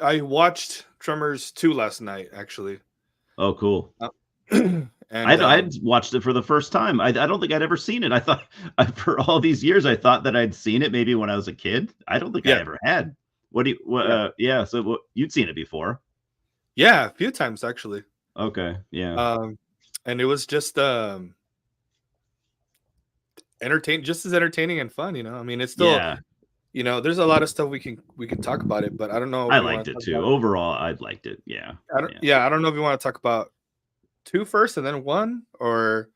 I watched Tremors 2 last night, actually. Oh, cool. And I'd watched it for the first time. I don't think I'd ever seen it. I thought for all these years, I thought that I'd seen it maybe when I was a kid. I don't think I yeah, ever had. What do you? yeah, Yeah. So you'd seen it before? yeah, a few times actually. Okay. Yeah. Um, and it was just just as entertaining and fun. I mean, it's still, Yeah. there's a lot of stuff we can talk about it, but I don't know I if you liked want to it talk too. about. Overall, I liked it. Yeah. Yeah. I don't know if you want to talk about two first and then one, or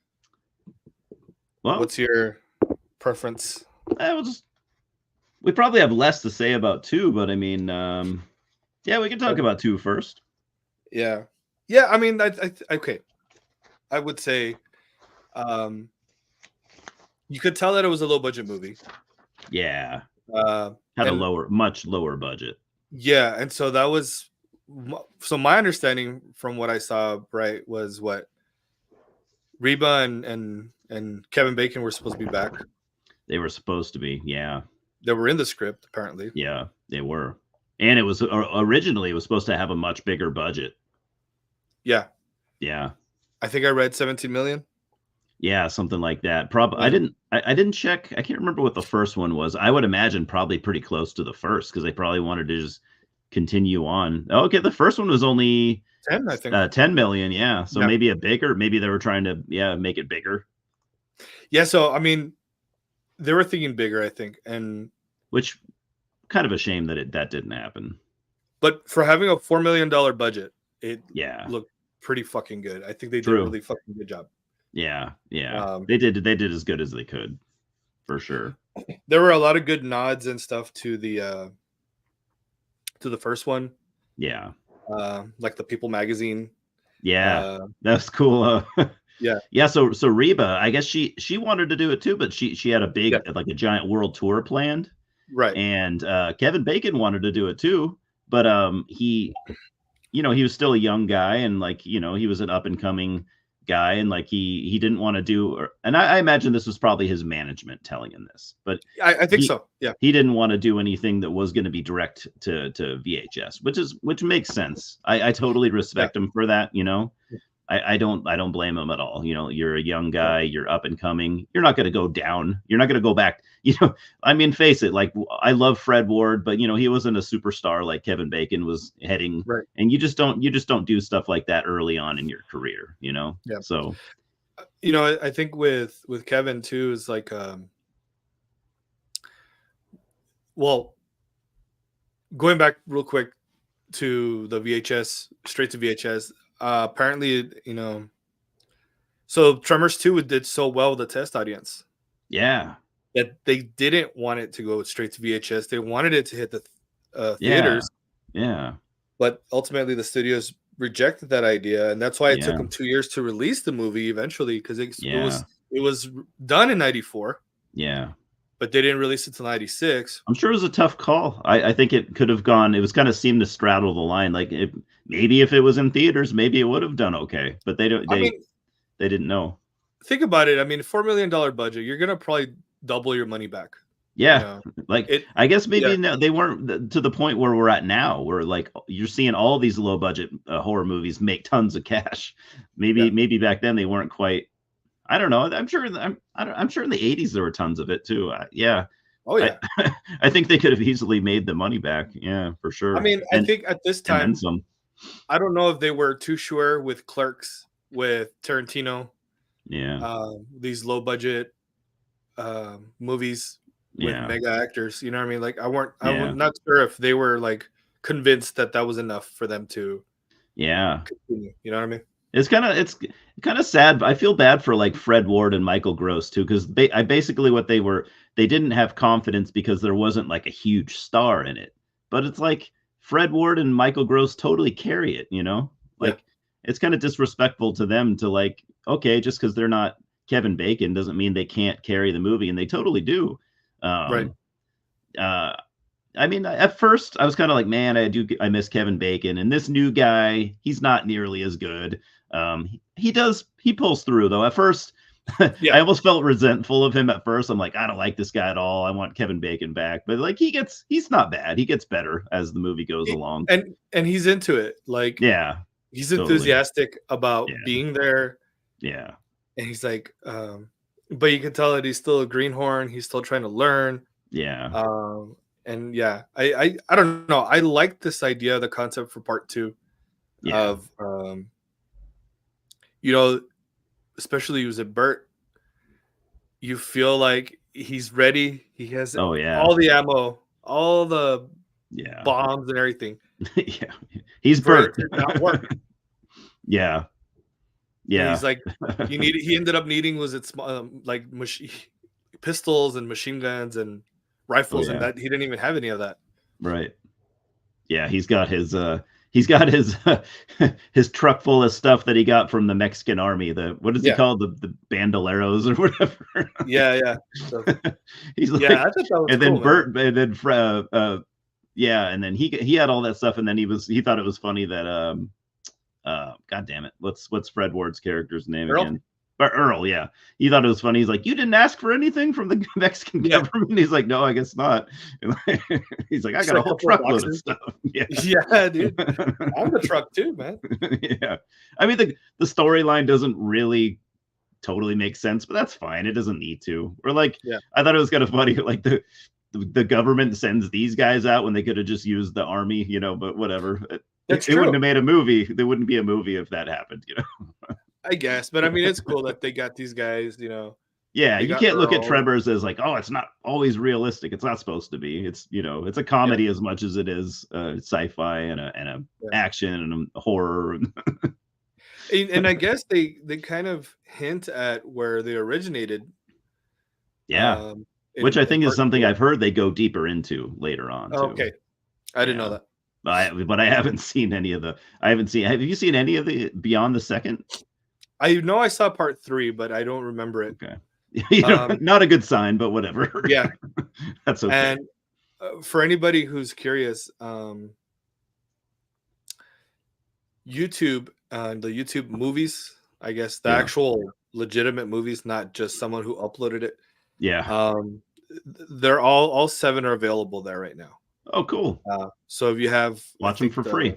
Well, what's your preference? I will just. We probably have less to say about two, but I mean, yeah, we can talk Okay. about two first. Yeah, yeah. I mean, okay. I would say, um, you could tell that it was a low budget movie. Yeah. Uh, Had a and much lower budget. yeah, and so that was so my understanding from what I saw, right, was what Reba and Kevin Bacon were supposed to be back. They were supposed to be. Yeah. They were in the script apparently. Yeah, they were. And it was originally it was supposed to have a much bigger budget. Yeah, Yeah. I think I read 17 million. Yeah, something like that. Probably And I didn't check. I can't remember what the first one was. I would imagine probably pretty close to the first because they probably wanted to just continue on. Okay, the first one was only 10, I think. 10 million, yeah. So Yeah, maybe they were trying to make it bigger, yeah. So I mean, they were thinking bigger, I think, and which kind of a shame that that didn't happen. but for having a $4 million budget, it Yeah. looked pretty fucking good. I think they did a True. really fucking good job. Yeah, yeah. Um, They did as good as they could, for sure. there were a lot of good nods and stuff to the first one, Yeah. like the People magazine. Yeah. Uh, That's cool. yeah, Yeah, so Reba, I guess she wanted to do it too, but she had a yeah, big like a giant world tour planned, right. and Kevin Bacon wanted to do it too, but he he was still a young guy, and like he was an up and coming guy, and like he didn't want to do, and I imagine this was probably his management telling him this, but I think he so. Yeah, he didn't want to do anything that was going to be direct to VHS, which makes sense. I totally yeah, respect him for that. I don't blame him at all. You're a young yeah, guy, you're up and coming. You're not going to go down. You're not going to go back. I mean, face it. Like I love Fred Ward, but he wasn't a superstar like Kevin Bacon was heading. right. And you just don't do stuff like that early on in your career. Yeah, So I think with Kevin too is like, well, going back real quick to the VHS, straight to VHS. Apparently, so Tremors 2 did so well with the test audience yeah, that they didn't want it to go straight to VHS. They wanted it to hit the yeah, theaters, yeah, but ultimately the studios rejected that idea, and that's why it took yeah, them 2 years to release the movie eventually, because it yeah, was it was done in '94, yeah. but they didn't release it till '96. I'm sure it was a tough call. I think it could have gone. It was kind of seemed to straddle the line. Like maybe if it was in theaters, maybe it would have done okay. But they don't. I mean, They didn't know. think about it. I mean, $4 million budget, you're gonna probably double your money back. You Yeah, know, like it. I guess Yeah, maybe no, they weren't to the point where we're at now, where like you're seeing all these low budget horror movies make tons of cash. yeah. Maybe back then they weren't quite. I don't know. I'm sure. I'm sure in the '80s there were tons of it too. Yeah, Oh I yeah. I think they could have easily made the money back. Yeah, for I sure. mean, I think at this And then time, some. I don't know if they were too sure with Clerks, with Tarantino, Yeah, these low budget movies with yeah, mega actors. You know what I mean? Like I'm yeah, not sure if they were like convinced that that was enough for them to yeah. continue. You know what I mean? It's kind of sad. I feel bad for like Fred Ward and Michael Gross too, because I basically what they didn't have confidence because there wasn't like a huge star in it. But it's like Fred Ward and Michael Gross totally carry it. Yeah. Like it's kind of disrespectful to them to like, okay, just because they're not Kevin Bacon doesn't mean they can't carry the movie, and they totally do. Right. Um, uh, I mean, at first I was kind of like, man, I miss Kevin Bacon, and this new guy, he's not nearly as good. He pulls through though. At first, Yeah. I almost felt resentful of him at first. I'm like, I don't like this guy at all. I want Kevin Bacon back. But like he's not bad. He gets better as the movie goes along. And he's into it. Like Yeah, he's totally. enthusiastic about Yeah, being there, yeah, and he's like, but you can tell that he's still a greenhorn. He's still trying to learn. yeah. And yeah, I don't know. I like this idea, the concept for part two Yeah. of you know, especially with Bert, you feel like he's ready. He has Oh yeah. all the ammo, all the Yeah. bombs and everything Yeah. He's for it Bert. to not work. Yeah. And Yeah. he's like, he ended up needing was it like pistols and machine guns and Oh rifles, and yeah. that he didn't even have any of that. Right. Yeah, he's got his his truck full of stuff that he got from the Mexican army. The what is he Yeah, called? The bandoleros or whatever. yeah. So He's yeah, like, I thought that was and cool, then man. Bert, and then yeah, and then he had all that stuff, and then he thought it was funny that God damn it, what's Fred Ward's character's name Earl? again? But Earl, yeah, he thought it was funny. He's like, you didn't ask for anything from the Mexican Yeah, government. He's like, no, I guess not. He's like, I just got a like a whole couple of truckload of boxes. stuff. Yeah. Yeah, dude, I'm the truck too, man. Yeah. I mean, the storyline doesn't really totally make sense, but that's fine. It doesn't need to. Or like, Yeah, I thought it was kind of funny. Like the government sends these guys out when they could have just used the army, but whatever. that's It wouldn't true. have made a movie. There wouldn't be a movie if that happened. I guess, but I mean, it's cool that they got these guys. Yeah, They you got can't look at Earl. Tremors as like, oh, it's not always realistic. It's not supposed to be. It's a Yeah, comedy as much as it is sci-fi and a yeah. action and a horror. And I guess they kind of hint at where they originated. Yeah, which I In think is part something two. I've heard they go deeper into later on Oh, too. okay, I didn't know Yeah, that. but I haven't seen any of the. I haven't seen. Have you seen any of the beyond the second? I know I saw part three, but I don't remember it. Okay, Um, not a good sign, but whatever. yeah, That's okay. and for anybody who's curious, YouTube, the YouTube movies, I guess the Yeah, actual legitimate movies, not just someone who uploaded it. yeah. Um, they're all seven are available there right now. Oh, cool. So if you have, I Watch them think for free.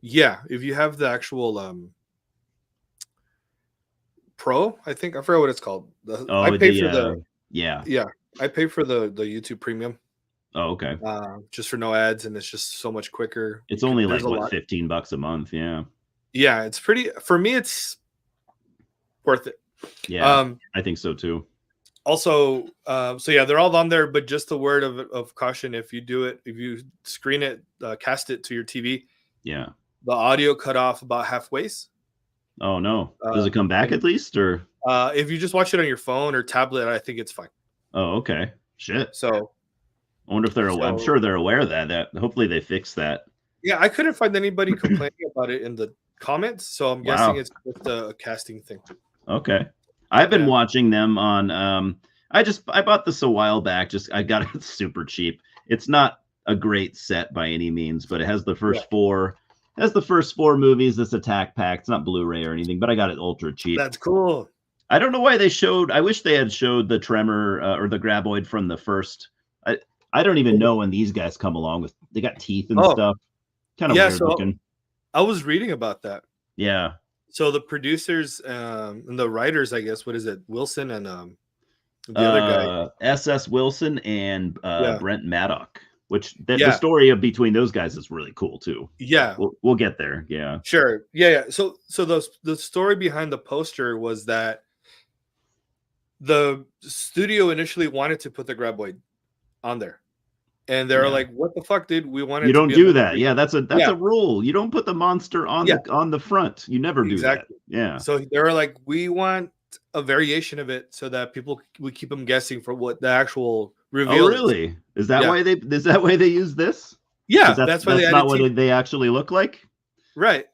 if you have the actual Pro, I think I forgot what it's called. I Oh, pay for the yeah. yeah, I pay for the YouTube Premium, Oh, okay. just for no ads, and it's just so much quicker. It's only There's like a what, lot. $15 a month. Yeah. Yeah, it's pretty for me. It's worth it. Yeah. I think so too. Also, so yeah, they're all on there, but just a word of caution: if you screen it, cast it to your TV, Yeah. the audio cut off about halfway. Oh no. Does it come back And at least or? if you just watch it on your phone or tablet, I think it's fine. Oh, okay. Shit. So, I wonder if I'm so sure they're aware of that hopefully they fix that. yeah, I couldn't find anybody complaining about it in the comments, so I'm guessing Wow. it's just a casting thing. Okay. I've been Yeah, watching them on I bought this a while back. Just I got it super cheap. It's not a great set by any means, but it has the yeah, first four movies. This attack pack. It's not Blu-ray or anything, but I got it ultra cheap. that's cool. I don't know why they showed. I wish they had showed the Tremor or the Graboid from the first. I don't even know when these guys come along with. They got teeth and Oh, stuff. Kind of yeah. weird So looking. I was reading about that. Yeah. So the producers and the writers, I guess, what is it, Wilson and the other guy? S.S. Wilson and Yeah, Brent Maddock. Which the yeah, story of between those guys is really cool too. But yeah. we'll get there. Yeah. Sure. Yeah. So the story behind the poster was that the studio initially wanted to put the graboid on there, and they're Yeah. like, "What the fuck, dude? We want You it to don't be a do that. mystery." Yeah, that's Yeah, a rule. You don't put the monster on yeah, the front. You never do that. exactly. Yeah. So they were like, "We want a variation of it so that we keep them guessing for what the actual Oh, reveal is." really? Yeah, Is that why they use this? Because yeah. That's why they that's not added what teeth. they actually look like? Right.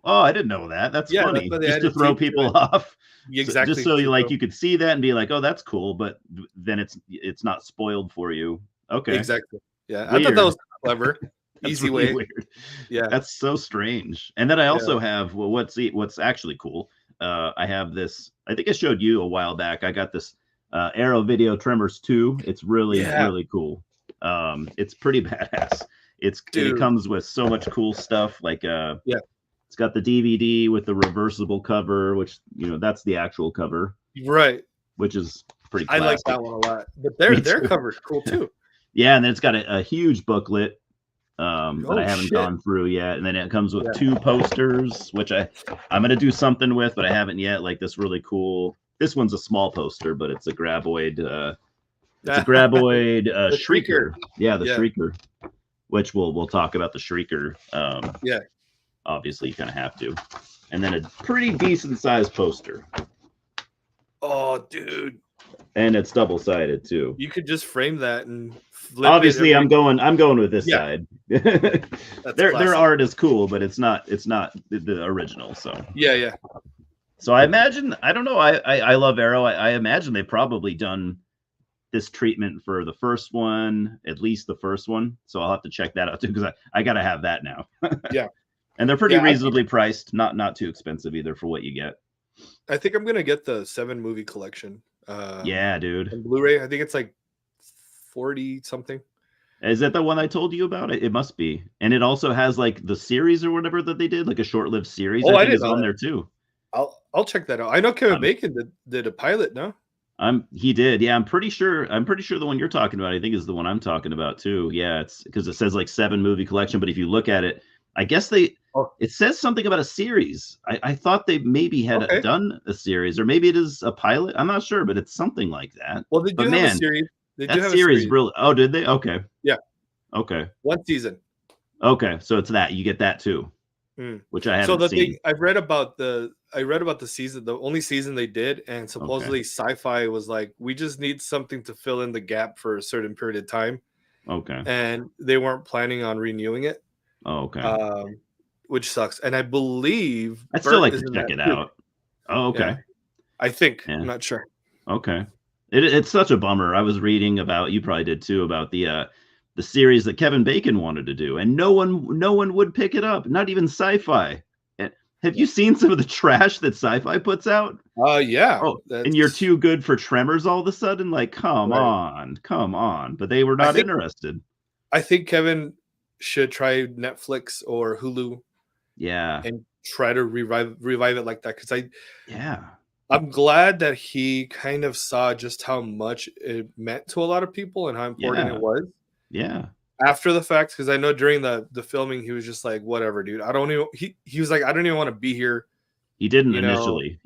Oh, I didn't know that. That's Yeah, that's funny. why they Just to added throw teeth to people it. off. Just Exactly. so you could see that and be like, "Oh, that's cool," but then it's not spoiled for you. Okay. Exactly. Yeah, I thought that Weird. was clever, That's easy really way. weird. Yeah, That's so strange. And then I yeah. also have what's actually cool. I have this. I think I showed you a while back. I got this Arrow Video Tremors 2. It's really Yeah, really cool. It's pretty badass. It dude. comes with so much cool stuff. Like Yeah, it's got the DVD with the reversible cover, which that's the actual cover, right. which is pretty I like classic. that one a lot. But Me their too. cover's cool too. Yeah, and then it's got a huge booklet that I Oh haven't shit. gone through yet. And then it comes with Yeah. 2 posters, which I'm gonna do something with, but I haven't yet. Like this really cool. This one's a small poster, but it's a graboid. It's a graboid The Shrieker. Shrieker. Yeah, the Yeah. Shrieker. Which we'll talk about the Shrieker. Yeah. Obviously, you kind of have to. And then a pretty decent sized poster. Oh, dude. And it's double sided too. You could just frame that and flip Obviously, it I'm going with this Yeah. side. That's their classic. art is cool, but it's not the original. So Yeah. So I imagine, I don't know, I love Arrow. I imagine they've probably done this treatment for the first one, at least the first one. So I'll have to check that out too, because I got to have that now. Yeah. And they're pretty Yeah, reasonably priced, not too expensive either for what you get. I think I'm gonna get the 7 movie collection. Yeah, dude. On Blu-ray. I think it's like 40 something. Is that the one I told you about? It must be. And it also has like the series or whatever that they did, like a short-lived series. Oh, I think didn't is know on that. there too. I'll check that out. I know Kevin Um, Bacon did a pilot, no? He did. Yeah, I'm pretty sure the one you're talking about, I think, is the one I'm talking about too. Yeah, it's because it says like 7 movie collection, but if you look at it, I guess it says something about a series. I thought they maybe had Okay. done a series, or maybe it is a pilot. I'm not sure, but it's something like that. Well, they But do have a man, series. They do that have a series series. really. Oh, did they? Okay. Yeah. Okay. 1 season. Okay. So it's that you get that too, which I So haven't the seen. thing I read about the season, the only season they did, and supposedly Sci-Fi was like, we just need something to fill in the gap for a certain period of time, Okay. and they weren't planning on renewing it. Oh, okay. Which sucks. And I believe I'd still like is to in check that it too. out. Oh, okay. Yeah. I think. Yeah. I'm not sure. Okay. It's such a bummer. I was reading about, you probably did too, about the series that Kevin Bacon wanted to do, and no one would pick it up, not even Sci-Fi. Have you seen some of the trash that Sci-Fi puts out? Yeah. Oh, and you're too good for Tremors all of a sudden? Like, come on. But they were not interested. I think Kevin should try Netflix or Hulu. Yeah. And try to revive it like that, because Yeah. I'm glad that he kind of saw just how much it meant to a lot of people and how important it was. Yeah. After the fact, because I know during the filming he was just like, whatever, dude. I don't even. He was like, I don't even want to be here. He didn't initially.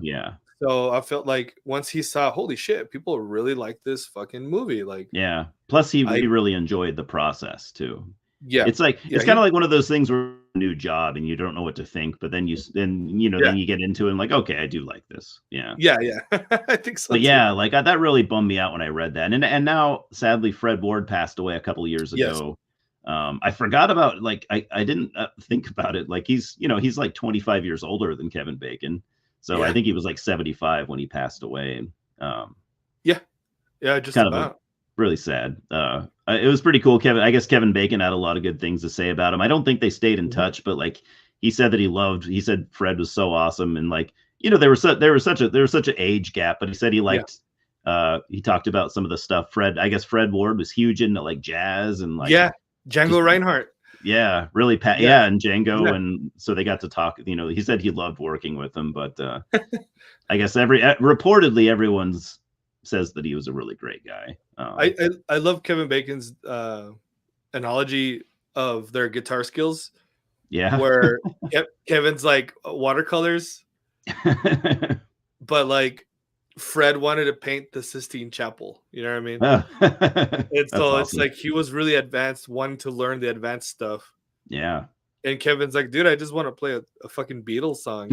Yeah. So I felt like once he saw, holy shit, people really like this fucking movie. Like, yeah. Plus, he really enjoyed the process too. Yeah. It's like it's kind of like one of those things where a new job and you don't know what to think, but then then you get into it and like, okay, I do like this. Yeah. Yeah. I think so. But yeah, like that really bummed me out when I read that. And now sadly Fred Ward passed away a couple of years ago. I forgot about, like, I didn't think about it. Like he's like 25 years older than Kevin Bacon. So I think he was like 75 when he passed away. Just kind about. Really sad. It was pretty cool. I guess Kevin Bacon had a lot of good things to say about him. I don't think they stayed in touch, but like he said that he said Fred was so awesome, and like, there was such an age gap, but he said he liked he talked about some of the stuff. I guess Fred Ward was huge into like jazz and like Django Reinhardt. Yeah, really and Django, and so they got to talk. He said he loved working with him, but I guess reportedly everyone's says that he was a really great guy. I love Kevin Bacon's analogy of their guitar skills. Yeah, where Kevin's like watercolors, but like Fred wanted to paint the Sistine Chapel. You know what I mean? And so it's like he was really advanced, wanting to learn the advanced stuff. Yeah. And Kevin's like, dude, I just want to play a fucking Beatles song,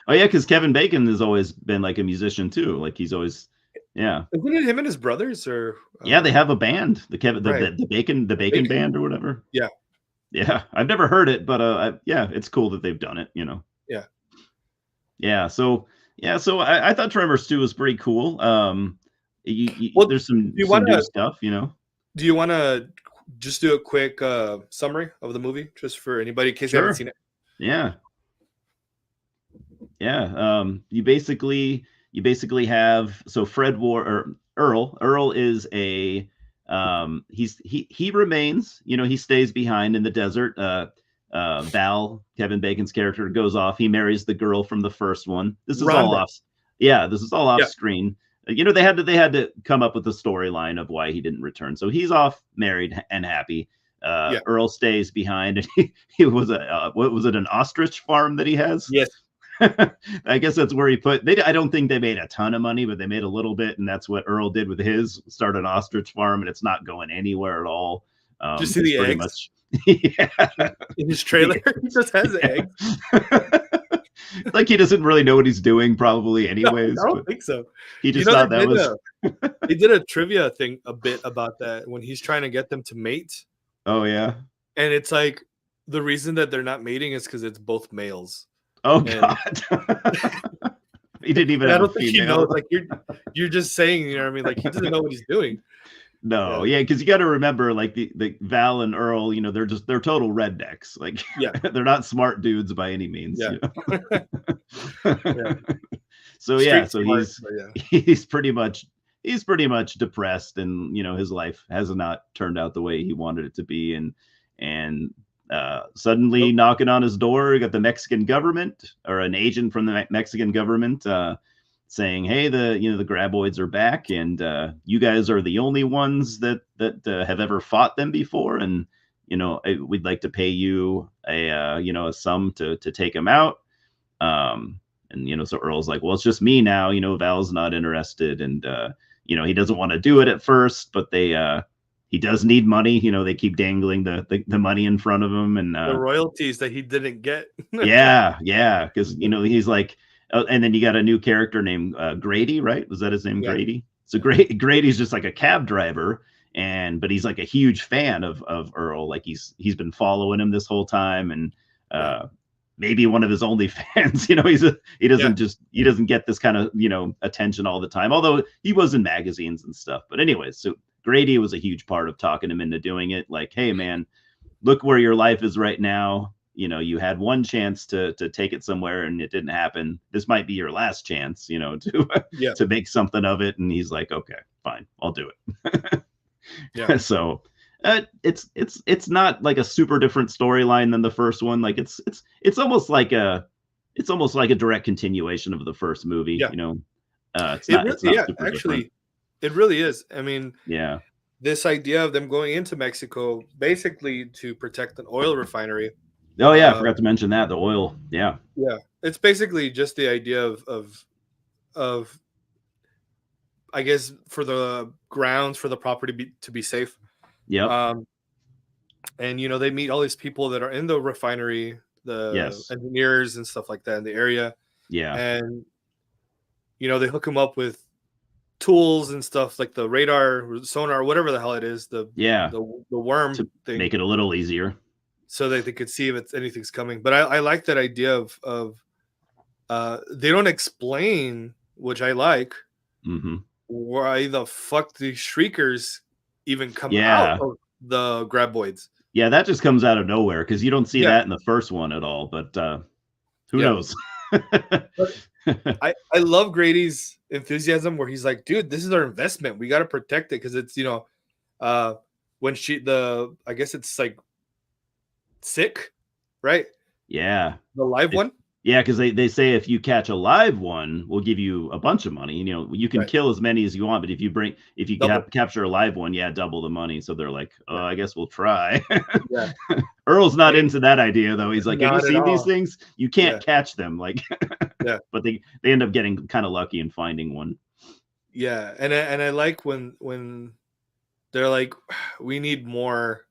Oh yeah, because Kevin Bacon has always been like a musician too. Like he's always, Isn't it him and his brothers, or? Yeah, they have a band, the Bacon band or whatever. Yeah. Yeah, I've never heard it, but it's cool that they've done it. Yeah. Yeah. So I thought Tremors 2 was pretty cool. There's some new stuff. Do you want to just do a quick summary of the movie, just for anybody in case you haven't seen it? Yeah. Yeah. You basically have, so Fred War or Earl. Earl is a he remains, he stays behind in the desert. Val, Kevin Bacon's character, goes off. He marries the girl from the first one. This is all Rhonda. off. Yeah, this is all off Yeah, screen. They had to come up with a storyline of why he didn't return. So he's off, married and happy. yeah, Earl stays behind, and he was what was it, an ostrich farm that he has? yes. I guess that's where he put. I don't think they made a ton of money, but they made a little bit, and that's what Earl did with his. Start an ostrich farm, and it's not going anywhere at all. Did you see It's the pretty eggs much, yeah. in his trailer? He just has Yeah. eggs. Like he doesn't really know what he's doing, probably, No, anyways. I don't But think so. he You just know, thought that was. they did a trivia thing a bit about that when he's trying to get them to mate, Oh yeah. and it's like the reason that they're not mating is because it's both males. Oh And God. He didn't even I have a don't think he female. knows. Like you're just saying, you know what I mean? Like he doesn't know what he's doing. No, Yeah, yeah, because you got to remember, like the Val and Earl, they're total rednecks. Like yeah, they're not smart dudes by any means. yeah, yeah. So yeah, Street so smart, he's but yeah, he's pretty much he's pretty much depressed, and his life has not turned out the way he wanted it to be, and suddenly nope, knocking on his door, you got the Mexican government, or an agent from the Mexican government, saying, "Hey, the graboids are back, and you guys are the only ones that have ever fought them before, and we'd like to pay you a sum to take them out." And so Earl's like, "Well, it's just me now. Val's not interested, and he doesn't want to do it at first, but he does need money. They keep dangling the money in front of him, and the royalties that he didn't get. yeah, because he's like, and then you got a new character named Grady, right? Was that his name, Yeah, Grady? So Grady's just like a cab driver, but he's like a huge fan of Earl. Like he's been following him this whole time, and yeah, maybe one of his only fans. yeah. He doesn't get this kind of attention all the time. Although he was in magazines and stuff. But anyways, so Grady was a huge part of talking him into doing it. Like, hey man, look where your life is right now. You had one chance to take it somewhere and it didn't happen. This might be your last chance, to Yeah, to make something of it. And he's like, okay, fine, I'll do it. yeah. So it's not like a super different storyline than the first one. Like it's almost like a direct continuation of the first movie. Yeah. It's not Yeah, super different. actually, it really is. I mean, Yeah. this idea of them going into Mexico basically to protect an oil refinery. Oh yeah, I Uh, forgot to mention that, the oil. Yeah. yeah, it's basically just the idea of I guess for the grounds for the property to be safe. Yep. Um, and they meet all these people that are in the refinery, the Yes. engineers and stuff like that in the area, Yeah. and they hook them up with tools and stuff like the radar, or sonar, whatever the hell it is, Yeah. the worm To thing, make it a little easier. so that they could see if anything's coming. But I like that idea of they don't explain, which I like, Hmm. why the fuck these shriekers even come out Yeah. of the graboids. Yeah, that just comes out of nowhere because you don't see Yeah, that in the first one at all. But who yeah. knows? But I love Grady's enthusiasm where he's like, dude, this is our investment. We got to protect it because it's uh, when I guess it's like sick, right? Yeah. The live If one, Yeah, because they say if you catch a live one, we'll give you a bunch of money. You can right? kill as many as you want, but if you Double, capture a live one, yeah, double the money. So they're like, oh, yeah, I guess we'll try. yeah. Earl's not And into that idea though. He's like, have you not at seen these all. things? You Yeah, can't catch them. Like, yeah, but they end up getting kind of lucky and finding one. yeah. And I like when they're like, we need more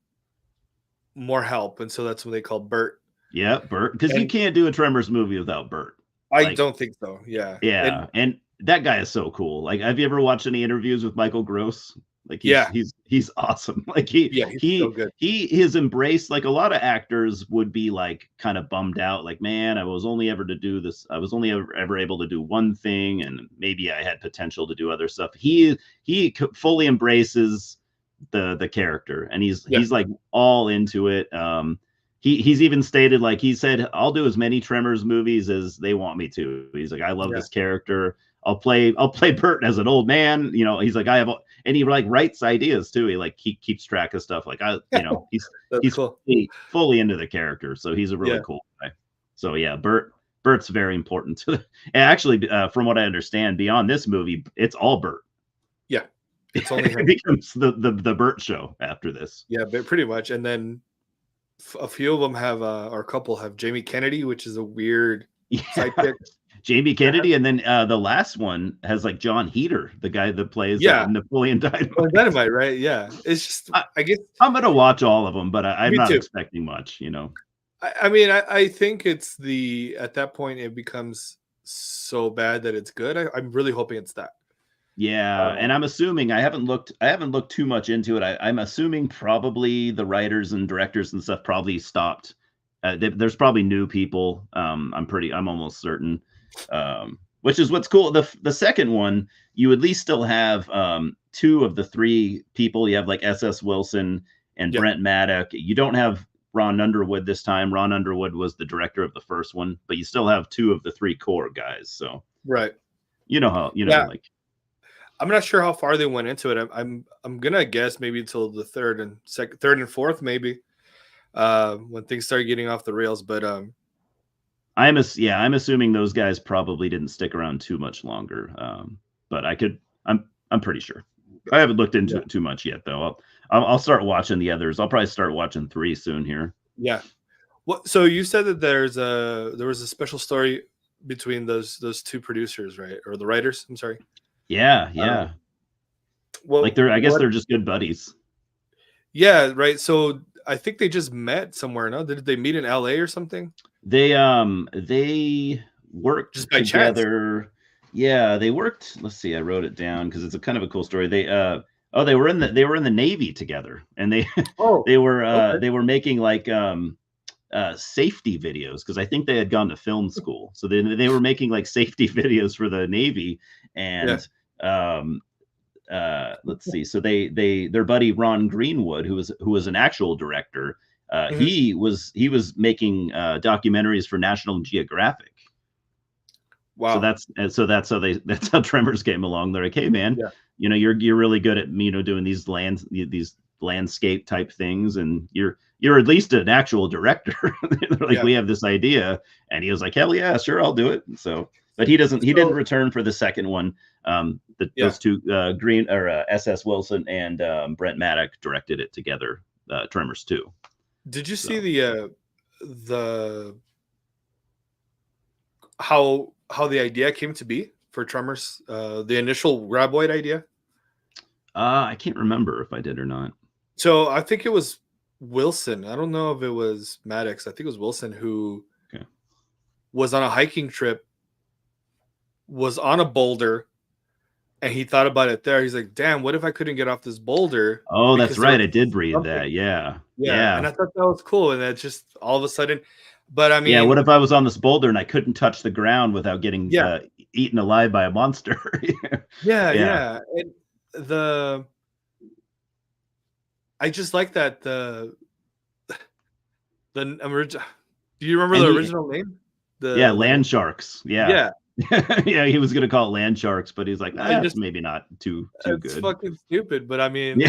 help, and so that's what they call Bert. Yeah, Bert, because you And can't do a Tremors movie without Bert. I Like, don't think so. Yeah, and yeah, and that guy is so cool. Like, have you ever watched any interviews with Michael Gross? Like, he's yeah, he's he's awesome. Like he yeah, he's so he good. he has embraced, like a lot of actors would be like kind of bummed out. Like, man, I was only ever to do this. I was only ever able to do one thing, and maybe I had potential to do other stuff. He fully embraces the character, and he's Yeah, he's like all into it. he's even stated, like, he said, I'll do as many Tremors movies as they want me to. He's like, I love Yeah. this character. I'll play Bert as an old man. He's like, I have, and he like writes ideas too. He keeps track of stuff. Like That's he's cool. fully into the character. So he's a really Yeah. cool guy. So yeah, Bert's very important to. And actually, from what I understand, beyond this movie, it's all Bert. Yeah. It's only It him. becomes the Bert show after this. Yeah, but pretty much. And then a few of them have, or a couple have Jamie Kennedy, which is a weird Yeah. sidekick. Jamie Kennedy, and then the last one has like John Heater, the guy that plays Napoleon Dynamite. Oh, Dynamite, right? Yeah, it's just I guess I'm gonna watch all of them, but I'm Me not too. expecting much. I mean, I think it's at that point it becomes so bad that it's good. I'm really hoping it's that. Yeah, and I'm assuming I haven't looked too much into it. I'm assuming probably the writers and directors and stuff probably stopped. There's probably new people. I'm almost certain. Which is what's cool. The second one, you at least still have two of the three people. You have like S.S. Wilson and Brent Maddock. You don't have Ron Underwood this time. Ron Underwood was the director of the first one, but you still have two of the three core guys. So right, like. I'm not sure how far they went into it. I'm gonna guess maybe until the third and fourth, maybe when things start getting off the rails. But I'm assuming those guys probably didn't stick around too much longer. But I'm pretty sure. I haven't looked into it too much yet, though. I'll start watching the others. I'll probably start watching 3 soon here. Yeah. So you said that there was a special story between those two producers, right? Or the writers? I'm sorry. Yeah. Well, I guess they're just good buddies. Yeah, right. So I think they just met somewhere. No, did they meet in LA or something? They worked just by together. Chance. Yeah, they worked. Let's see, I wrote it down because it's a kind of a cool story. They were in the Navy together, and they they were making like safety videos because I think they had gone to film school, so they were making like safety videos for the Navy, and let's see, so their buddy Ron Greenwood, who was an actual director, he was making documentaries for National Geographic. Wow. So that's how Tremors came along. They're like, hey man, you're really good at doing these landscape type things, and you're at least an actual director. They're like, we have this idea, and he was like, hell yeah, sure, I'll do it. So, but he didn't return for the second one. Those two, S.S. Wilson and Brent Maddock directed it together. Tremors 2. Did you see the how the idea came to be for Tremors? The initial graboid idea? I can't remember if I did or not. So I think it was Wilson. I don't know if it was Maddox. I think it was Wilson who was on a hiking trip, was on a boulder, and he thought about it there. He's like, damn, what if I couldn't get off this boulder? Oh, that's right. I did read that. Yeah. And I thought that was cool. And that just all of a sudden, but I mean, what if I was on this boulder and I couldn't touch the ground without getting eaten alive by a monster? Yeah. And I just like that the original. Do you remember the original name? Land Sharks. Yeah. He was gonna call it Land Sharks, but he's like, that's maybe not too good. It's fucking stupid, but I mean,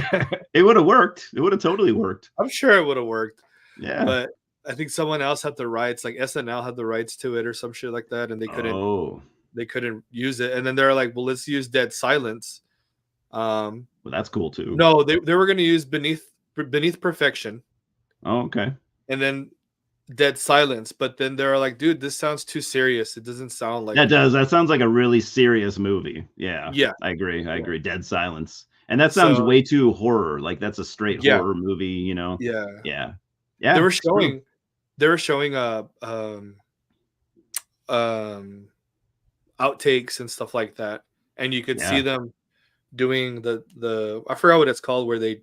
it would have worked. It would have totally worked. I'm sure it would have worked. Yeah, but I think someone else had the rights, like SNL had the rights to it or some shit like that, and they couldn't use it. And then they're like, well, let's use Dead Silence. Well, that's cool too. No, they were going to use Beneath Perfection. Oh, okay. And then Dead Silence, but then they're like, dude, this sounds too serious. It doesn't sound like that. That sounds like a really serious movie. Yeah. I agree. Dead Silence, and that sounds way too horror. Like that's a straight horror movie. Yeah. They were showing outtakes and stuff like that, and you could see them doing the I forgot what it's called, where they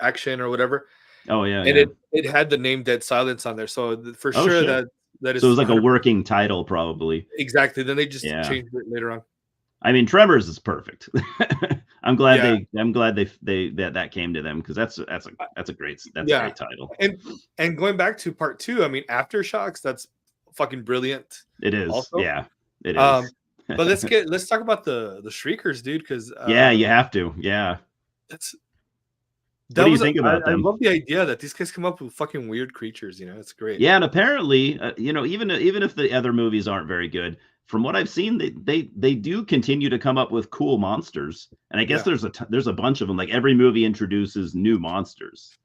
action or whatever. Oh yeah, and it had the name Dead Silence on there, so for sure that is. So it was like a working title, probably. Exactly. Then they just changed it later on. I mean, Tremors is perfect. I'm glad Yeah, that came to them, because that's a great yeah. title. And going back to part two, I mean, Aftershocks, that's fucking brilliant. It is, Also, yeah, it um, is. but let's talk about the Shriekers, dude, because Yeah, you have to. Yeah. that's What that do you was think about I them? love the idea that these guys come up with fucking weird creatures. You know, it's great. Yeah, and apparently, even if the other movies aren't very good, from what I've seen, they do continue to come up with cool monsters, and I guess Yeah, there's a bunch of them. Like every movie introduces new monsters.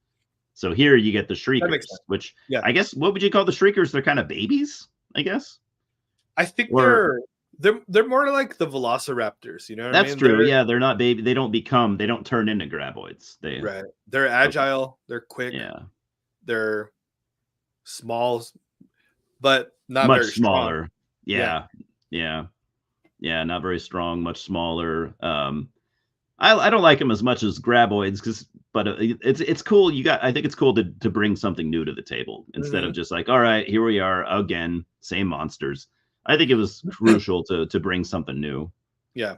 So here you get the that makes sense. Shriekers, which Yeah, I guess, what would you call the Shriekers? They're kind of babies, I guess. I think Or they're more like the Velociraptors. You know what I that's mean? true. Yeah, they're not baby. They don't turn into graboids. Right. They're Okay. agile. They're quick. Yeah, They're small, but not much very strong. smaller. Yeah, Yeah, yeah, yeah. Not very strong. Much smaller. I don't like them as much as graboids, but it's cool. I think it's cool to bring something new to the table instead of hmm just like, all right, here we are again, same monsters. I think it was crucial to bring something new. yeah.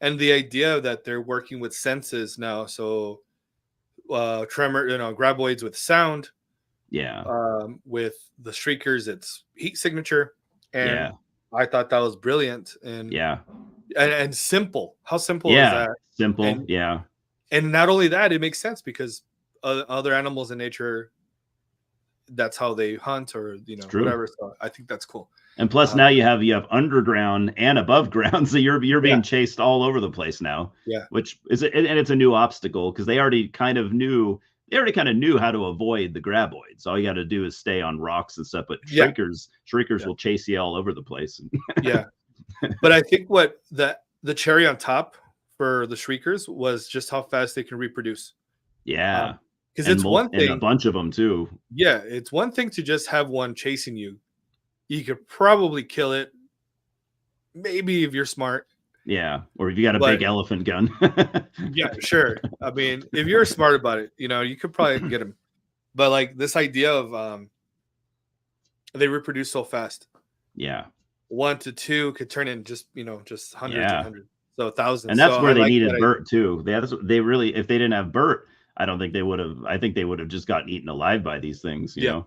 And the idea that they're working with senses now, so tremor, graboids with sound, Yeah, with the Shriekers, it's heat signature, and yeah, I thought that was brilliant yeah, and simple. How simple is yeah. that? Simple. And Yeah, and not only that, it makes sense because other animals in nature, that's how they hunt or it's true. whatever. So I think that's cool. And plus, Um, now you have underground and above ground, so you're yeah, being chased all over the place now, yeah, which is and it's a new obstacle because they already kind of knew how to avoid the graboids. All you got to do is stay on rocks and stuff. But yeah, shriekers yeah, will chase you all over the place. yeah. But I think what the cherry on top for the Shriekers was just how fast they can reproduce. Yeah, Because it's one and a thing, bunch of them too. yeah, it's one thing to just have one chasing you. You could probably kill it, maybe if you're smart. Yeah, or if you got a But big elephant gun. yeah, sure. I mean, if you're smart about it, you could probably get him. But like this idea of they reproduce so fast. Yeah, 1 to 2 could turn in just hundreds and yeah. hundreds, so And thousands. that's So I where they like that needed idea. Bert too. They really, if they didn't have Bert, I don't think they would have. I think they would have just gotten eaten alive by these things. Yeah.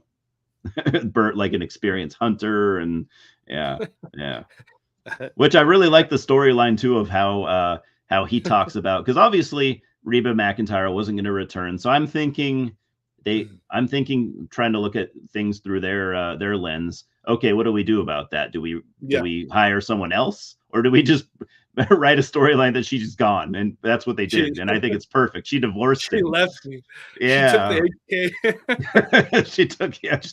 Bert, like an experienced hunter, and yeah, yeah. Which I really like the storyline too of how he talks about, because obviously Reba McEntire wasn't going to return. So I'm thinking, trying to look at things through their lens. Okay, what do we do about that? Do Yeah. we hire someone else, or do we just write a storyline that she's gone? And that's what they She did, and I think it's perfect. She divorced she him. left me. She took Yeah. the AK. She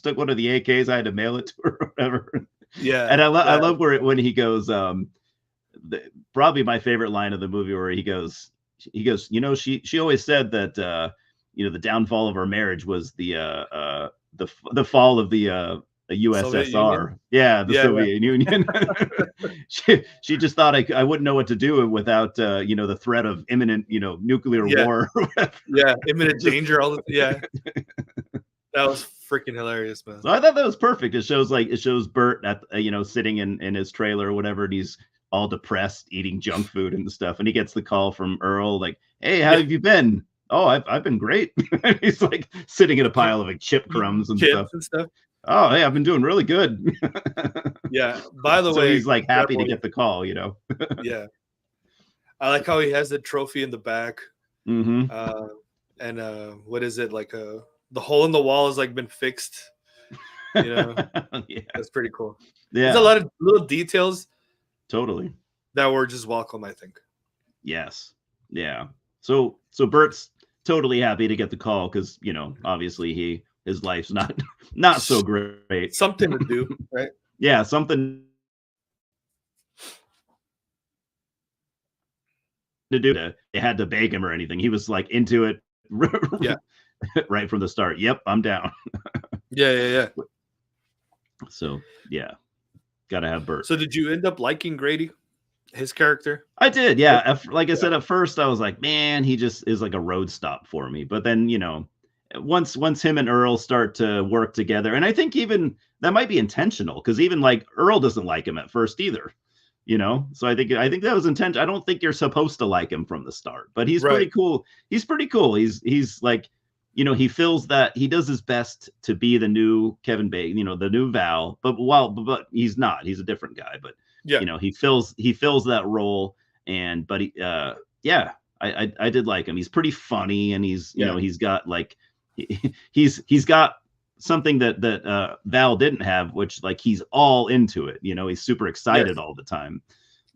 took one of the AKs. I had to mail it to her or whatever. Yeah. And I Yeah. love when he goes, probably my favorite line of the movie, where he goes, she always said that, the downfall of our marriage was the fall of the Soviet Union. USSR. Yeah, the Yeah, yeah. Soviet Union. She just thought I wouldn't know what to do without, the threat of imminent, nuclear Yeah. war. Yeah. Imminent Just danger. Yeah. That was freaking hilarious, man. So I thought that was perfect. It shows Bert at, sitting in his trailer or whatever, and he's all depressed, eating junk food and stuff, and he gets the call from Earl, like, "Hey, how Yeah. have you been?" "Oh, I've been great." He's like sitting in a pile of like chip Eating crumbs and stuff. chips and stuff. "Oh, hey, I've been doing really good." Yeah. By the So he's way, like happy to Graboid, get the call. yeah. I like how he has the trophy in the back. Hmm. Uh and what is it? Like the hole in the wall has like been fixed, you know. Yeah, That's pretty cool. There's a yeah, lot of little details totally. that were just welcome, I think. Yes. Yeah. So Bert's totally happy to get the call because, obviously his life's not so great. Something to do, right? Yeah, something to do. They had to beg him or anything. He was like into it Yeah. right from the start. Yep, I'm down. Yeah, yeah, yeah. So yeah, gotta have Bert. So did you end up liking Grady, his character? I did, yeah. Like I Yeah. said, at first I was like, man, he just is like a road stop for me. But then, once him and Earl start to work together, and I think even that might be intentional, because even like Earl doesn't like him at first either. you know. So I think that was intentional. I don't think you're supposed to like him from the start, but he's Right. pretty cool. He's pretty cool. He's like, you know, he feels that he does his best to be the new Kevin Bacon, you know, the new Val, but he's not. He's a different guy, but Yeah. you know, he fills that role. And but he yeah, I did like him. He's pretty funny, and he's, you Yeah. know, he's got like he's got something that Val didn't have, which like he's all into it. You know, he's super excited Yes. all the time.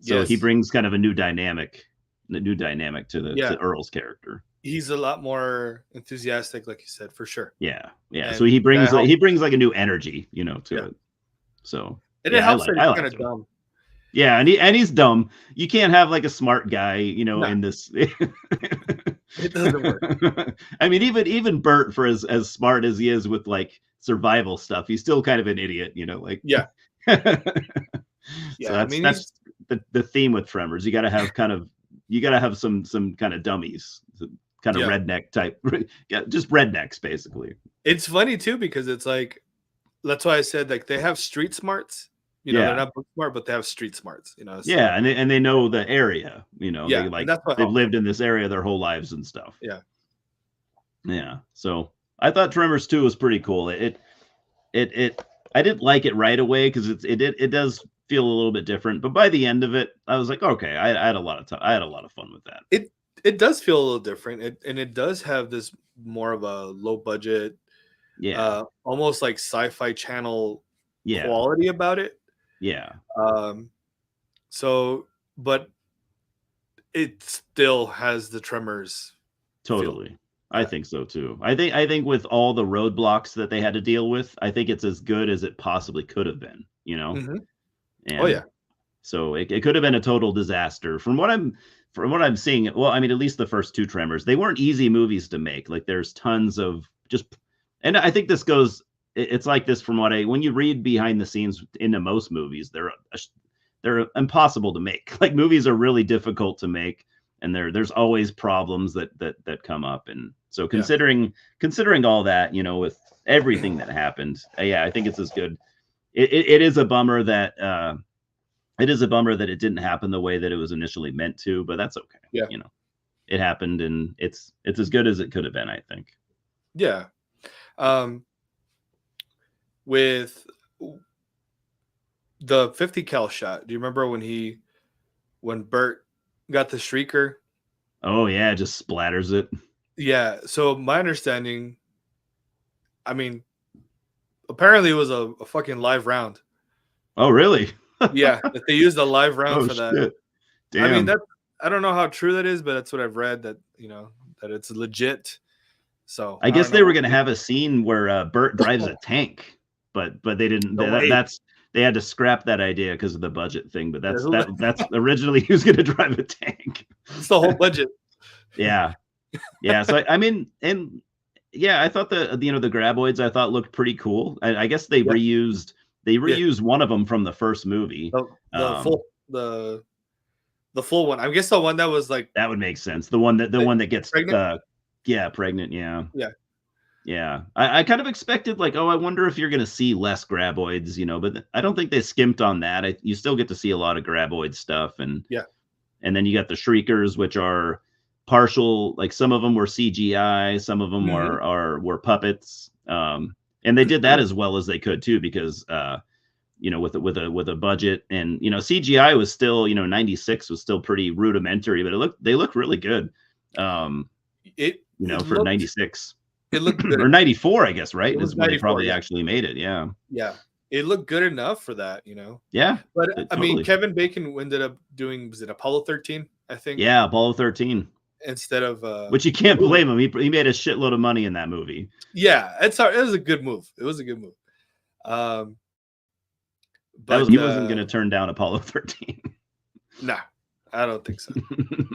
So he Yes. brings kind of a new dynamic to Yeah. Earl's character. He's a lot more enthusiastic, like you said, for sure. Yeah, yeah. So And that helps. he brings like a new energy, you know, to Yeah. it. So And it yeah, helps that I he's kind liked of him. dumb. Yeah, and he's dumb. You can't have like a smart guy, you know, No, in this. it doesn't work. I mean, even Bert, for as smart as he is with like survival stuff, he's still kind of an idiot, you know, like. Yeah. So Yeah. I mean, that's the theme with Tremors. You got to have some kind of dummies, kind of yeah. redneck type, yeah, just rednecks basically. It's funny too because it's like that's why I said like they have street smarts. You know, they're Yeah, not book smart, but they have street smarts. You know, yeah, so and they know the area. You know, yeah, they and like that's what they've helps lived them. in this area their whole lives and stuff. Yeah. Yeah. So I thought Tremors 2 was pretty cool. It I didn't like it right away because it does feel a little bit different, but by the end of it, I was like, okay, I had a lot of time. I had a lot of fun with that. It does feel a little different, and it does have this more of a low budget, Yeah. almost like sci-fi channel Yeah. quality about it. Yeah. Um, so, but it still has the Tremors feel. Totally. I think so too. I think with all the roadblocks that they had to deal with, I think it's as good as it possibly could have been, you know? Mhm. Oh And yeah, so it could have been a total disaster. From what I'm seeing, well, I mean, at least the first two Tremors, they weren't easy movies to make. Like there's tons of just, and I think this goes, it's like this from when you read behind the scenes into most movies, they're impossible to make. Like movies are really difficult to make, and there's always problems that come up. And so yeah, considering all that, you know, with everything that happened, yeah, I think it's as good. It is a bummer that it didn't happen the way that it was initially meant to, but that's okay. yeah, You know, it happened, and it's as good as it could have been, I think. yeah. Um, with the 50 cal shot, do you remember when Bert got the shrieker? Oh yeah, it just splatters it. Yeah. So my understanding, I mean, apparently it was a fucking live round. Oh really? Yeah, that they used a live round Oh for that. shit! I mean, Damn. that I don't know how true that is, but that's what I've read that, that it's legit. So I I guess don't they were know. going to have a scene where Bert drives a tank, but they didn't. No way. They had to scrap that idea because of the budget thing. But It's that's originally he was going to drive a tank. the whole budget. Yeah, yeah. So I mean, and yeah, I thought the graboids I thought looked pretty cool. I guess they Yeah. reused one of them from the first movie. The full the full one. I guess the one that was like That would make sense. The one that gets pregnant. pregnant. Yeah. Yeah. Yeah, I kind of expected like, oh, I wonder if you're going to see less graboids, you know, but I don't think they skimped on that. You still get to see a lot of graboid stuff, and Yeah. then you got the shriekers, which are partial. Like some of them were CGI, some of them Mhm. were puppets, and they did that as well as they could too, because you know, with a budget, and you know, CGI was still, you know, 96 was still pretty rudimentary, but they look really good, It you know, it for looked 96. it looked good Or enough. 94, I guess, right? It was Is when they 94, probably yeah. actually made it. Yeah. Yeah. It looked good enough for that. Yeah. But I mean, Totally. Kevin Bacon ended up doing, was it Apollo 13, I think, Yeah, Apollo 13. instead of Which you the can't movie. blame him. He made a shitload of money in that movie. Yeah, it was a good move. It was a good move. Um, He but wasn't going to turn down Apollo 13. nah, I don't think so.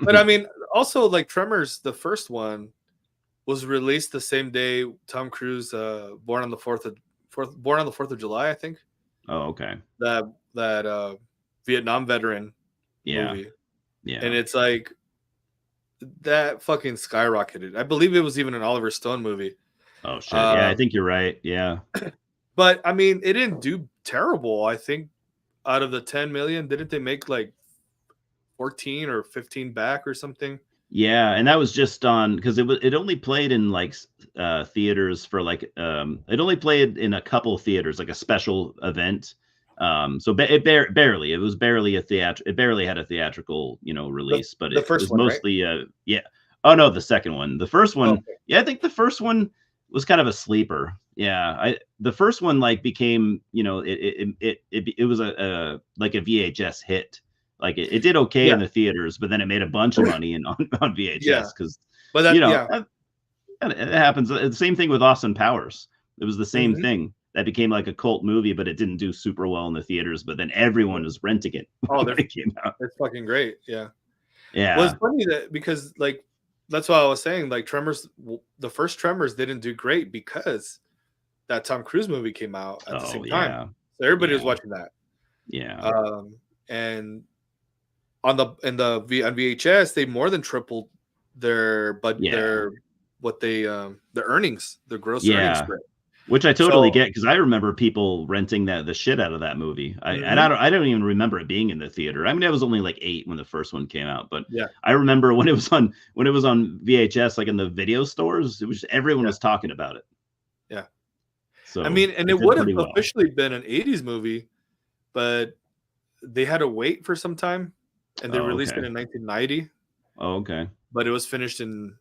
But I mean, also like Tremors, the first one was released the same day Tom Cruise born on the 4th of July, I think. Oh, okay. That Vietnam veteran Yeah. movie. Yeah. And it's like that fucking skyrocketed. I believe it was even an Oliver Stone movie. Oh shit. Yeah, I think you're right. Yeah. But I mean, it didn't do terrible. I think out of the 10 million, didn't they make like 14 or 15 back or something? Yeah, and that was just on because it only played in like theaters for like it only played in a couple theaters like a special event. So barely it was barely a it barely had a theatrical The release, but the it first was one, right? mostly yeah. Oh no, the second one. The first Oh, one, okay. yeah, I think the first one was kind of a sleeper. Yeah, I the first one like became it was a like a VHS hit. Like it did okay Yeah, in the theaters, but then it made a bunch of money on yeah. VHS because But that, yeah. it happens. The same thing with Austin Powers. It was the same Mhm. thing that became like a cult movie, but it didn't do super well in the theaters. But then everyone was renting it Oh, when it came out. it's fucking great. Yeah. Well, it's Yeah, funny that because like that's what I was saying. Like Tremors, the first Tremors didn't do great because that Tom Cruise movie came out at the oh same time, yeah, so everybody yeah, was watching that. yeah, And on on VHS, they more than tripled yeah, their what they their earnings, their gross earnings yeah. for it. Which I totally So, get because I remember people renting the shit out of that movie. mhm, I don't even remember it being in the theater. I mean, I was only like 8 when the first one came out, but yeah, I remember when it was on VHS, like in the video stores, it was everyone yeah, was talking about it. yeah. I So mean, and it it did would have pretty well. officially been an '80s movie, but they had to wait for some time, and they Oh, released it okay. in 1990, Oh, okay. but it was finished in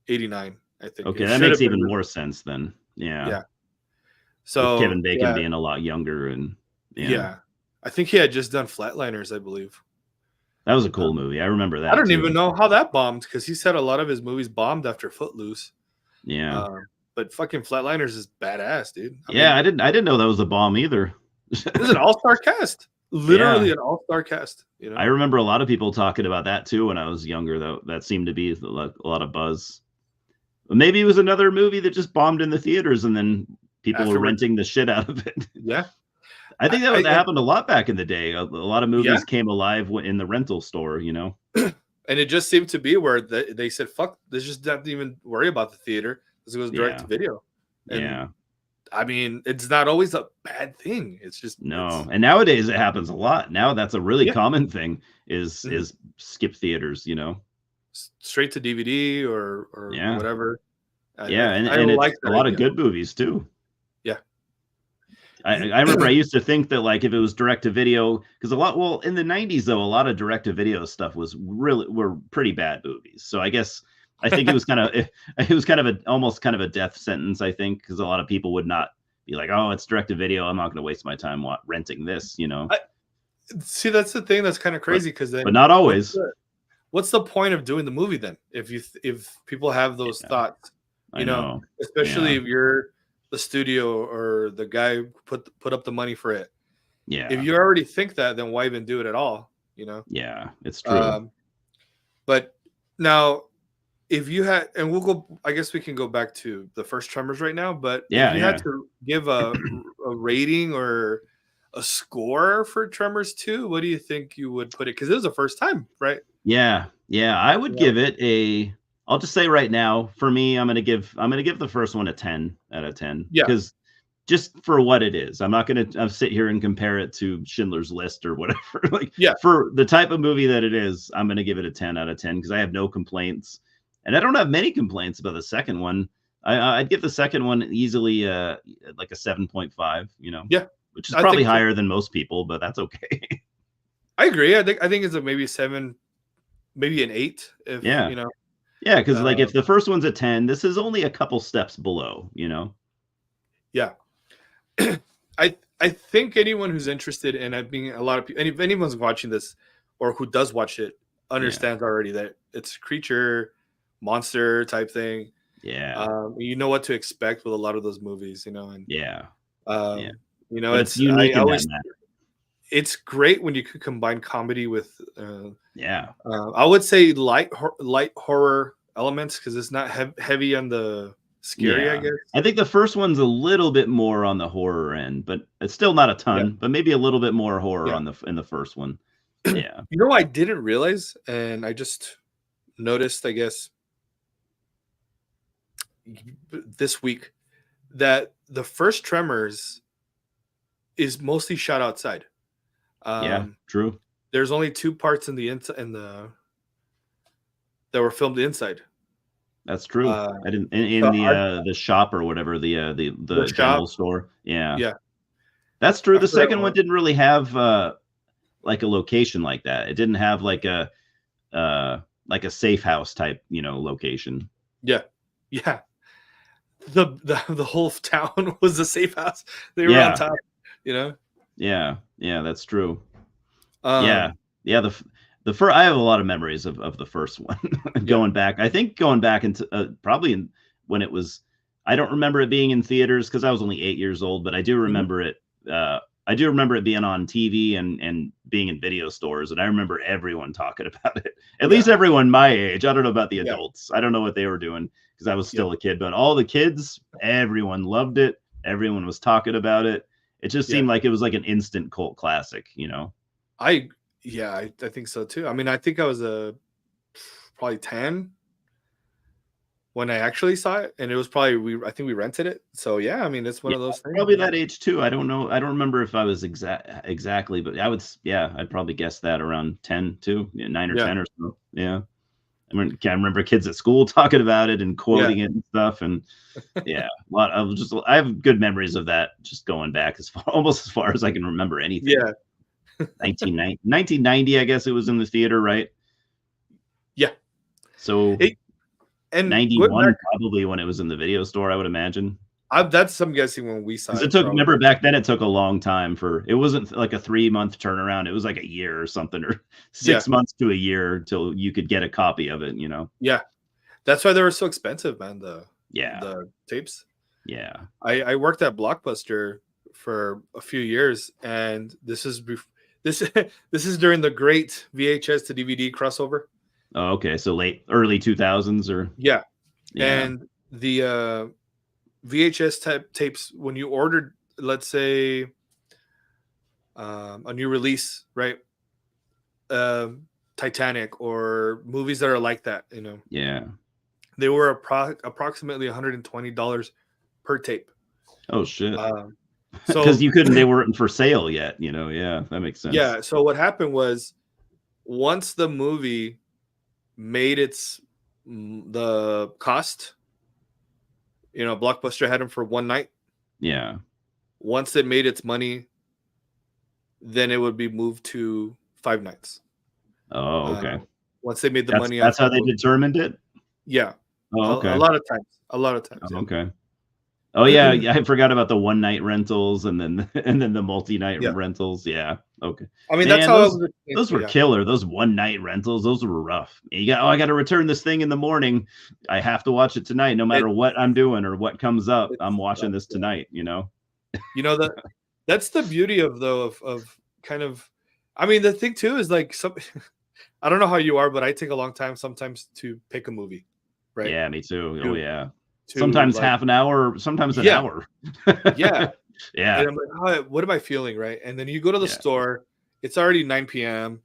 '89. I think Okay, it that should makes have been. even more sense then. Yeah. Yeah. With So Kevin Bacon yeah, being a lot younger and yeah. yeah. I think he had just done Flatliners, I believe. That was a Uh, cool movie. I remember I that don't even too. know how that bombed because he said a lot of his movies bombed after Footloose. Yeah. Um, but fucking Flatliners is badass, dude. I Yeah, mean, I didn't know that was a bomb either. this is an all-star cast, Yeah. literally an all-star cast. You I know, remember a lot of people talking about that too when I was younger, though. That seemed to be a lot of buzz. Maybe it was another movie that just bombed in the theaters and then people were afterwards, renting the shit out of it. yeah, I think I that happened a lot back in the day. A lot of yeah, movies came alive in the rental store. and it just seemed to be where they said, "Fuck, let's just not even worry about the theater. Let's go direct to Yeah. video." And Yeah. I mean, it's not always a bad thing. It's just No. it's And nowadays it happens a lot. Now that's a really yeah, common thing mhm. is skip theaters. Straight to DVD or Yeah. whatever. Yeah, I and like it's a that lot of idea. good movies too. Yeah. I remember I used to think that like if it was direct to video, because a lot well in the 90s though, a lot of direct to video stuff were pretty bad movies. So I guess I think it was kind of it was kind of almost kind of a death sentence, I think, because a lot of people would not be like, oh, it's direct to video. I'm not going to waste my time renting this. I see, that's the thing that's kind of But crazy because but then not always. what's the point of doing the movie then if people have those Yeah, thoughts, I know. especially Yeah. if you're the studio or the guy who put up the money for it. If Yeah. you already think that, then why even do it at all? You know. Yeah, it's true. Um, but now, if you had, and we'll go, I guess we can go back to the first Tremors right now. But if Yeah, you had yeah. to give a rating or a score for Tremors 2, what do you think you would put it? Because it was the first time, right? Yeah, yeah, I would Yeah. give it a I'll just say right now, for me, I'm gonna give the first one a 10 out of 10 Yeah. because just for what it is. I'm not gonna sit here and compare it to Schindler's List or whatever. Like Yeah. for the type of movie that it is, I'm gonna give it a 10 out of 10 because I have no complaints, and I don't have many complaints about the second one. I'd give the second one easily like a 7.5, Yeah. which is I probably think higher than most people, but that's okay. I agree. I think it's a maybe 7, maybe an 8 if, Yeah. Yeah, because like if um, the first one's a 10, this is only a couple steps below. yeah. I think anyone who's interested in it being a lot of people, and if anyone's watching this or who does watch it Yeah. understands already that it's creature monster type thing. Yeah. You know what to expect with a lot of those movies, and Yeah. Yeah. um, But it's it's I unique in that always matter. it's great when you could combine comedy with Yeah. I would say light horror elements because it's not heavy on the scary, I Yeah. guess. I think the first one's a little bit more on the horror end, but it's still not a Yeah, ton, but maybe a little bit more horror yeah. on the in the first one. Yeah. I didn't realize, and I just noticed, I guess, this week that the first Tremors is mostly shot outside. Yeah, Um, true. there's only 2 parts in the that were filmed inside. That's true. Uh, I didn't so in our the shop or whatever, the the shop, general store. Yeah. yeah, That's true. I The forgot second one what. didn't really have, like, a location like that. It didn't have, uh, like a safe house type, location. Yeah, yeah. The whole town was a safe house. They were on Yeah. top, you know? Yeah. Yeah, that's true. Yeah. Um, Yeah, the fir I have a lot of memories of the first one yeah. going back. I think going back into, probably when it was I don't remember it being in theaters because I was only 8 years old, but Mhm. uh, I do remember it being on TV and being in video stores, and I remember everyone talking about it. At least Yeah, everyone my age. I don't know about the yeah, adults. I don't know what they were doing because I was yeah, still a kid, but all the kids, everyone loved it. Everyone was talking about it. It just yeah. seemed like it was like an instant cult classic. I yeah, I think so too. I mean, I think I was, probably 10 when I actually saw it, and it was probably I think we rented it. So, yeah, I mean, it's one Yeah, of those things, probably man. that age too. I don't know. I don't remember if I was exactly, but yeah, I'd probably guess that around 10 too. Yeah, 9 or Yeah, 10 or so. Yeah. I remember kids at school talking about it and yeah, quoting it and stuff. And yeah, I have good memories of that just going back almost as far as I can remember anything. yeah, 1990, I guess it was in the theater, right? yeah. So It and going back, 91 probably when it was in the video store, I would imagine. I'm guessing when we saw 'Cause it it, took probably. remember back then it took a long time for it wasn't like a 3-month turnaround, it was like a year or something or Yeah, 6 months to a year till you could get a copy of it. yeah. That's why they were so expensive, man, Yeah, the tapes. yeah. I worked at Blockbuster for a few years, and this this is during the great VHS to DVD crossover. Oh, okay, so early 2000s or Yeah, yeah, and the VHS type tapes when you ordered, let's say, a new release, right? Titanic or movies that are like that, yeah. they were approximately $120 per tape. Oh, shit. Um, 'Cause so you couldn't they weren't for sale yet, yeah, that makes sense. yeah, so what happened was once the movie made its the cost, Blockbuster had them for one night. Yeah. Once it made its money, then it would be moved to 5 nights. Oh, Uh, okay. once they made the That's money off that's the how they movie. determined it? Yeah, Oh, a okay. lot of times, a lot of times, Oh, yeah. okay. Oh, yeah, yeah, I forgot about the one-night rentals and then and then the multi-night Yeah. rentals, yeah, okay. I mean, that's Man, how it those was explained those to me, were yeah. killer, those one-night rentals, those were rough. I gotta return this thing in the morning. I have to watch it tonight no It matter what I'm doing or what comes up, it I'm watching sucks, this yeah. tonight? That that's the beauty of though of kind of I mean, the thing too is like some I don't know how you are, but I take a long time sometimes to pick a movie, right? Yeah, me too, oh, To yeah. to Sometimes like half an hour, sometimes an yeah, hour. yeah. Yeah, And I'm like, "Oh, what am I feeling?" Right? And then you go to the yeah. store, it's already 9 p.m.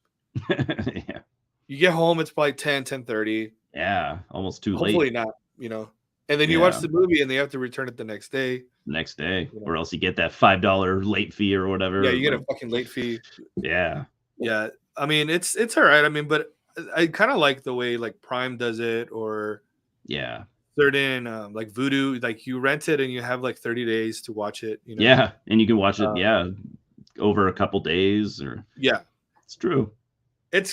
Yeah, You get home, it's probably 10:30. yeah, almost too Hopefully late. not, you know. And then you watch Yeah. the movie and they have to return it the next day, Next day, you know. or else you get that $5 late fee or Yeah, whatever, you get a like fucking late fee. yeah, Yeah. I mean, it's all right. I mean, but I kind of like the way like Prime does it or yeah, certain like Voodoo, like you rent it and you have like 30 days to watch it. yeah, and you can watch it, Uh, yeah, over a couple days or yeah. it's true.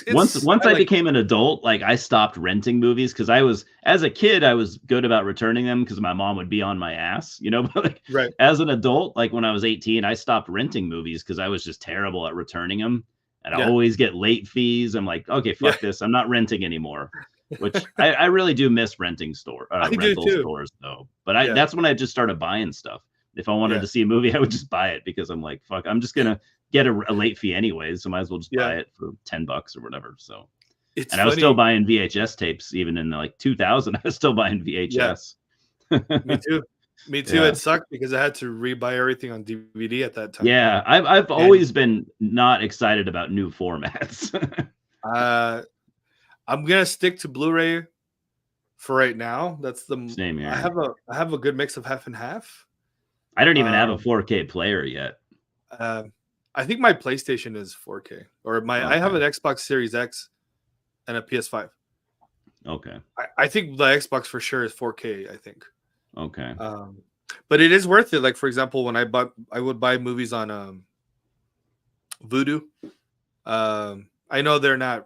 Once It's once I I like became an adult, like, I stopped renting movies because I was as a kid, I was good about returning them because my mom would be on my ass, but, like, right. as an adult, like, when I was 18, I stopped renting movies because I was just terrible at returning them, and I Yeah. always get late fees. I'm like, "Okay, Yeah. fuck this, I'm not renting anymore," which I really do miss I do rental too. stores, though, but I Yeah. that's when I just started buying stuff. If I wanted Yeah. to see a movie, I would just buy it because I'm like, "Fuck, I'm just gonna get a late fee anyways, so might as well just Yeah. buy it for $10 or whatever." So, It's and I was still funny. buying VHS tapes even in like 2000. I was still buying Yeah. VHS. Me too. Me too. Yeah, It sucked because I had to rebuy everything on DVD at that time. yeah. I've And always been not excited about new formats. uh I'm gonna stick to Blu-ray for right now. That's the Same here. I have a good mix of half and half. I don't even have a Um 4K player yet. uh, I think my PlayStation is 4K, or I have Okay. an Xbox Series X and a PS5. Okay. I think the Xbox for sure is 4K. I think, Okay. but it is worth it. Like for example, when I would buy movies on Vudu. I know they're not.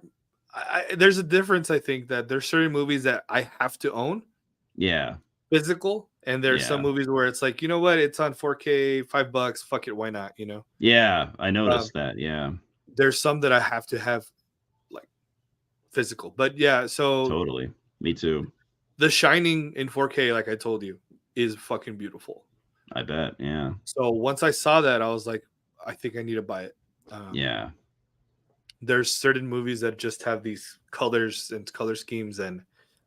There's a difference. I think that there's certain movies that I have to own Yeah. physical, and there's some Yeah. movies where it's like, you know what, it's on 4K, $5, fuck it, why not? Yeah. I Um, noticed that. Yeah. there's some that I have to have like physical, but yeah. So Totally. Me too. The Shining in 4K, like I told you, is fucking beautiful. I bet. Yeah. So once I saw that, I was like, I think I need to buy it. Yeah. There's certain movies that just have these colors and color schemes, and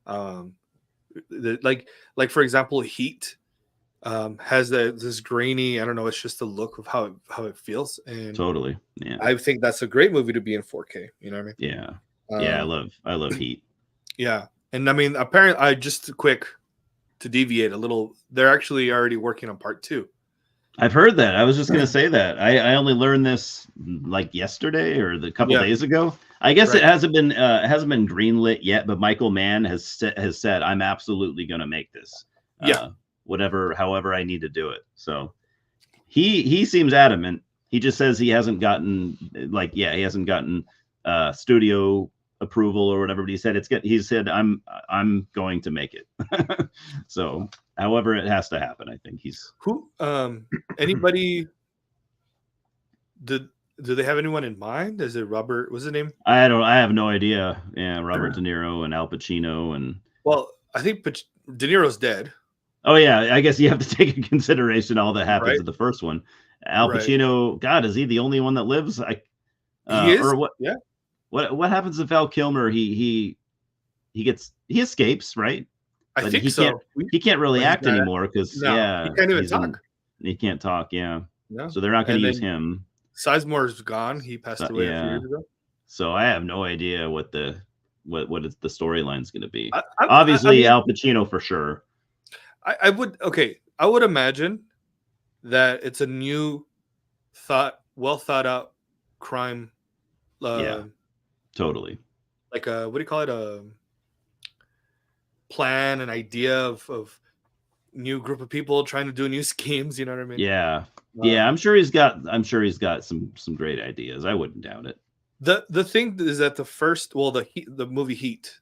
um, like for example, Heat has this grainy. I don't know. It's just the look of how it feels, and Totally. Yeah. I think that's a great movie to be in 4K. You know what I mean? Yeah. Yeah. I love Heat. Yeah, and I mean, apparently, I just quick to deviate a little. They're actually already working on part 2. I've heard that. I was just going to say that. I only learned this like yesterday or the couple Yeah, days ago. I guess right. it hasn't been greenlit yet, but Michael Mann has said I'm absolutely going to make this. Yeah, However I need to do it. So he seems adamant. He just says he hasn't gotten studio approval or whatever, but he said I'm going to make it. So however it has to happen, I think he's who anybody do they have anyone in mind? Is it Robert? What's his name? I have no idea. Yeah, Robert De Niro and Al Pacino and Well, I think De Niro's dead. oh yeah, I guess you have to take into consideration all that happens Right. in the first one. Al Right. Pacino, God, is he the only one that lives? He is. Or what? Yeah. What happens to Val Kilmer? He escapes, right? I But think so. he can't really But he's act not. anymore because No, he can't even talk. he can't talk. Yeah, No. so they're not going And to use then him. Sizemore's gone. He passed So, away a few yeah, years ago. so I have no idea what the storyline's going to be. I Obviously, mean, Al Pacino for sure. I would imagine that it's a new well thought out crime. Yeah, totally. Like what do you call it? A plan, an idea of new group of people trying to do new schemes. You know what I mean? Yeah, yeah. I'm sure he's got some great ideas. I wouldn't doubt it. The thing is that the movie Heat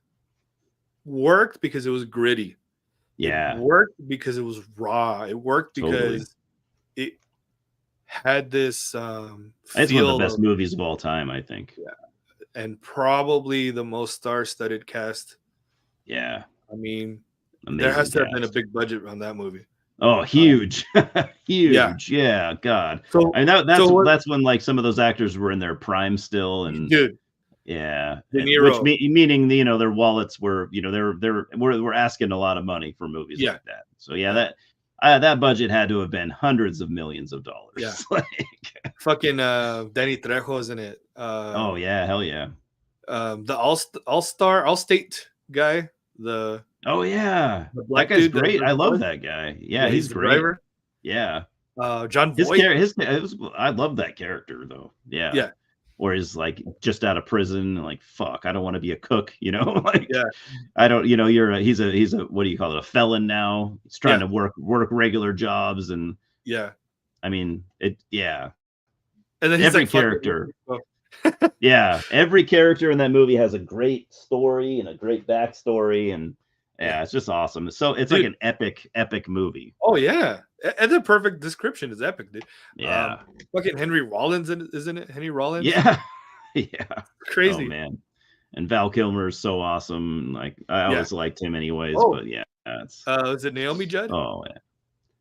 worked because it was gritty. Yeah, It worked because it was raw. It worked because it had this it's one of the best movies of all time, I think. Yeah, and probably the most star-studded cast. Yeah, I mean, amazing there has to have cast. been a big budget on that movie. Oh, huge, huge. Yeah. Yeah, God. So I mean that's when like some of those actors were in their prime still, and dude, yeah, De Niro. Meaning their wallets were we're asking a lot of money for movies like that. So yeah, that budget had to have been hundreds of millions of dollars. Yeah. Like, Fucking Danny Trejo's in it. oh yeah, hell yeah. The Allstate guy. Oh yeah, The black that guy's dude that great. does I the love voice. that guy. Yeah, He's he's the great. driver. Yeah, John Voight. I love that character though. Yeah, Yeah. Or he's like just out of prison, like fuck, I don't want to be a cook, like Yeah. I don't, he's a what do you call it, a felon now. He's trying to work regular jobs, and Yeah. I mean yeah. And then he's Every like character. Yeah, every character in that movie has a great story and a great backstory, and yeah, it's just awesome. So it's like an epic movie. Oh yeah, and the perfect description is epic, dude. Yeah, fucking Henry Rollins, isn't it? Henry Rollins. Yeah, yeah, crazy. Oh man, and Val Kilmer is so awesome. Like I always liked him, anyways. But yeah, it's. Is it Naomi Judd? Oh yeah.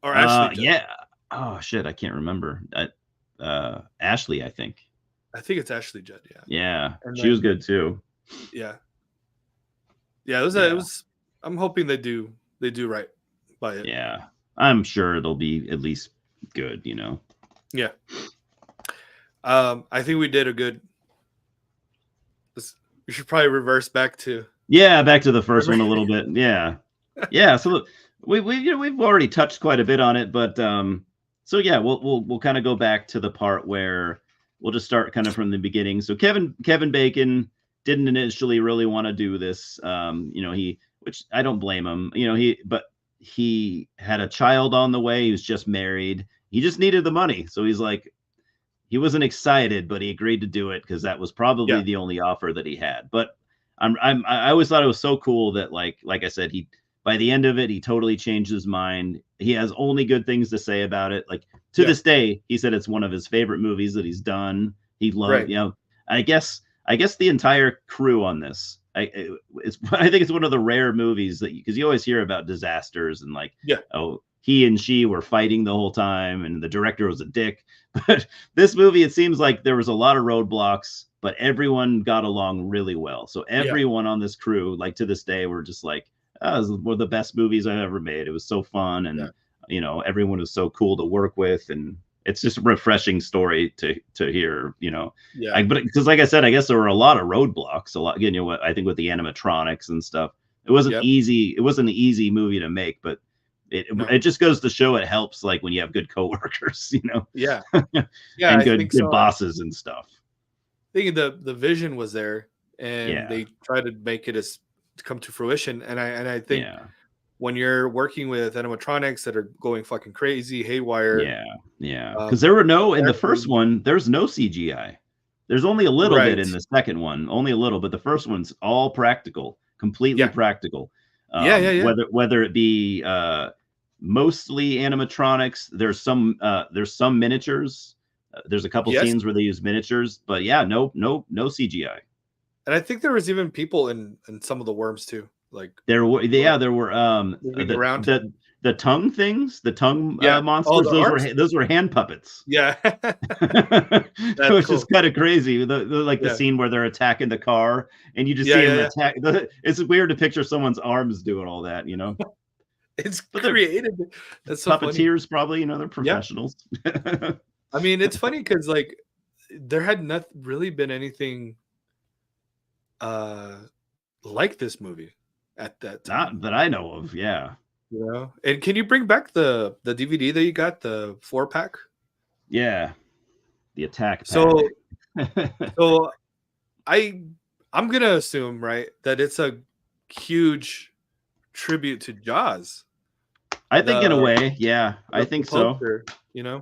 Or Ashley Judd? Yeah. Oh shit, I can't remember. Ashley, I think. I think it's Ashley Judd. Yeah. Yeah, she was good too. Yeah. Yeah, it was. I'm hoping they do right by it. Yeah, I'm sure it'll be at least good. Yeah. I think we did a good. We should probably reverse back to. Yeah, back to the first one a little bit. Yeah, yeah. So we've already touched quite a bit on it, but so yeah, we'll kind of go back to the part where we'll just start kind of from the beginning. So Kevin Bacon didn't initially really want to do this. Which I don't blame him. But he had a child on the way. He was just married. He just needed the money. So he's like, he wasn't excited, but he agreed to do it because that was probably the only offer that he had. But I always thought it was so cool that like I said, by the end of it, he totally changed his mind. He has only good things to say about it. Like to this day, he said it's one of his favorite movies that he's done. He loved, I guess the entire crew on this. I think it's one of the rare movies that because you always hear about disasters and like, he and she were fighting the whole time and the director was a dick. But this movie, it seems like there was a lot of roadblocks, but everyone got along really well. So everyone on this crew, like to this day, were just like, oh, this is one of the best movies I've ever made. It was so fun. And, everyone was so cool to work with. And it's just a refreshing story to hear, but because like I said, I guess there were a lot of roadblocks, I think with the animatronics and stuff, it wasn't easy. It wasn't an easy movie to make, but it just goes to show it helps like when you have good coworkers, and good bosses and stuff. I think the vision was there and they try to make it as to come to fruition. And I think when you're working with animatronics that are going fucking crazy, haywire. Because there were in the first one, there's no CGI. There's only a little bit in the second one, only a little, but the first one's all practical, completely practical. Whether it be mostly animatronics, there's some miniatures. There's a couple scenes where they use miniatures, but no CGI. And I think there was even people in some of the worms too. Like there were the tongue things, the tongue monsters. Those were hand puppets. Which is kind of crazy. The scene where they're attacking the car, and you just see them attack. It's weird to picture someone's arms doing all that. It's created. That's so puppeteers, funny. probably. They're professionals. I mean, it's funny because like there had not really been anything like this movie at that time. Not that I know of. And can you bring back the DVD that you got, the 4-pack? The attack pack. So I'm gonna assume, right, that it's a huge tribute to Jaws. I think in a way, I think poster, so.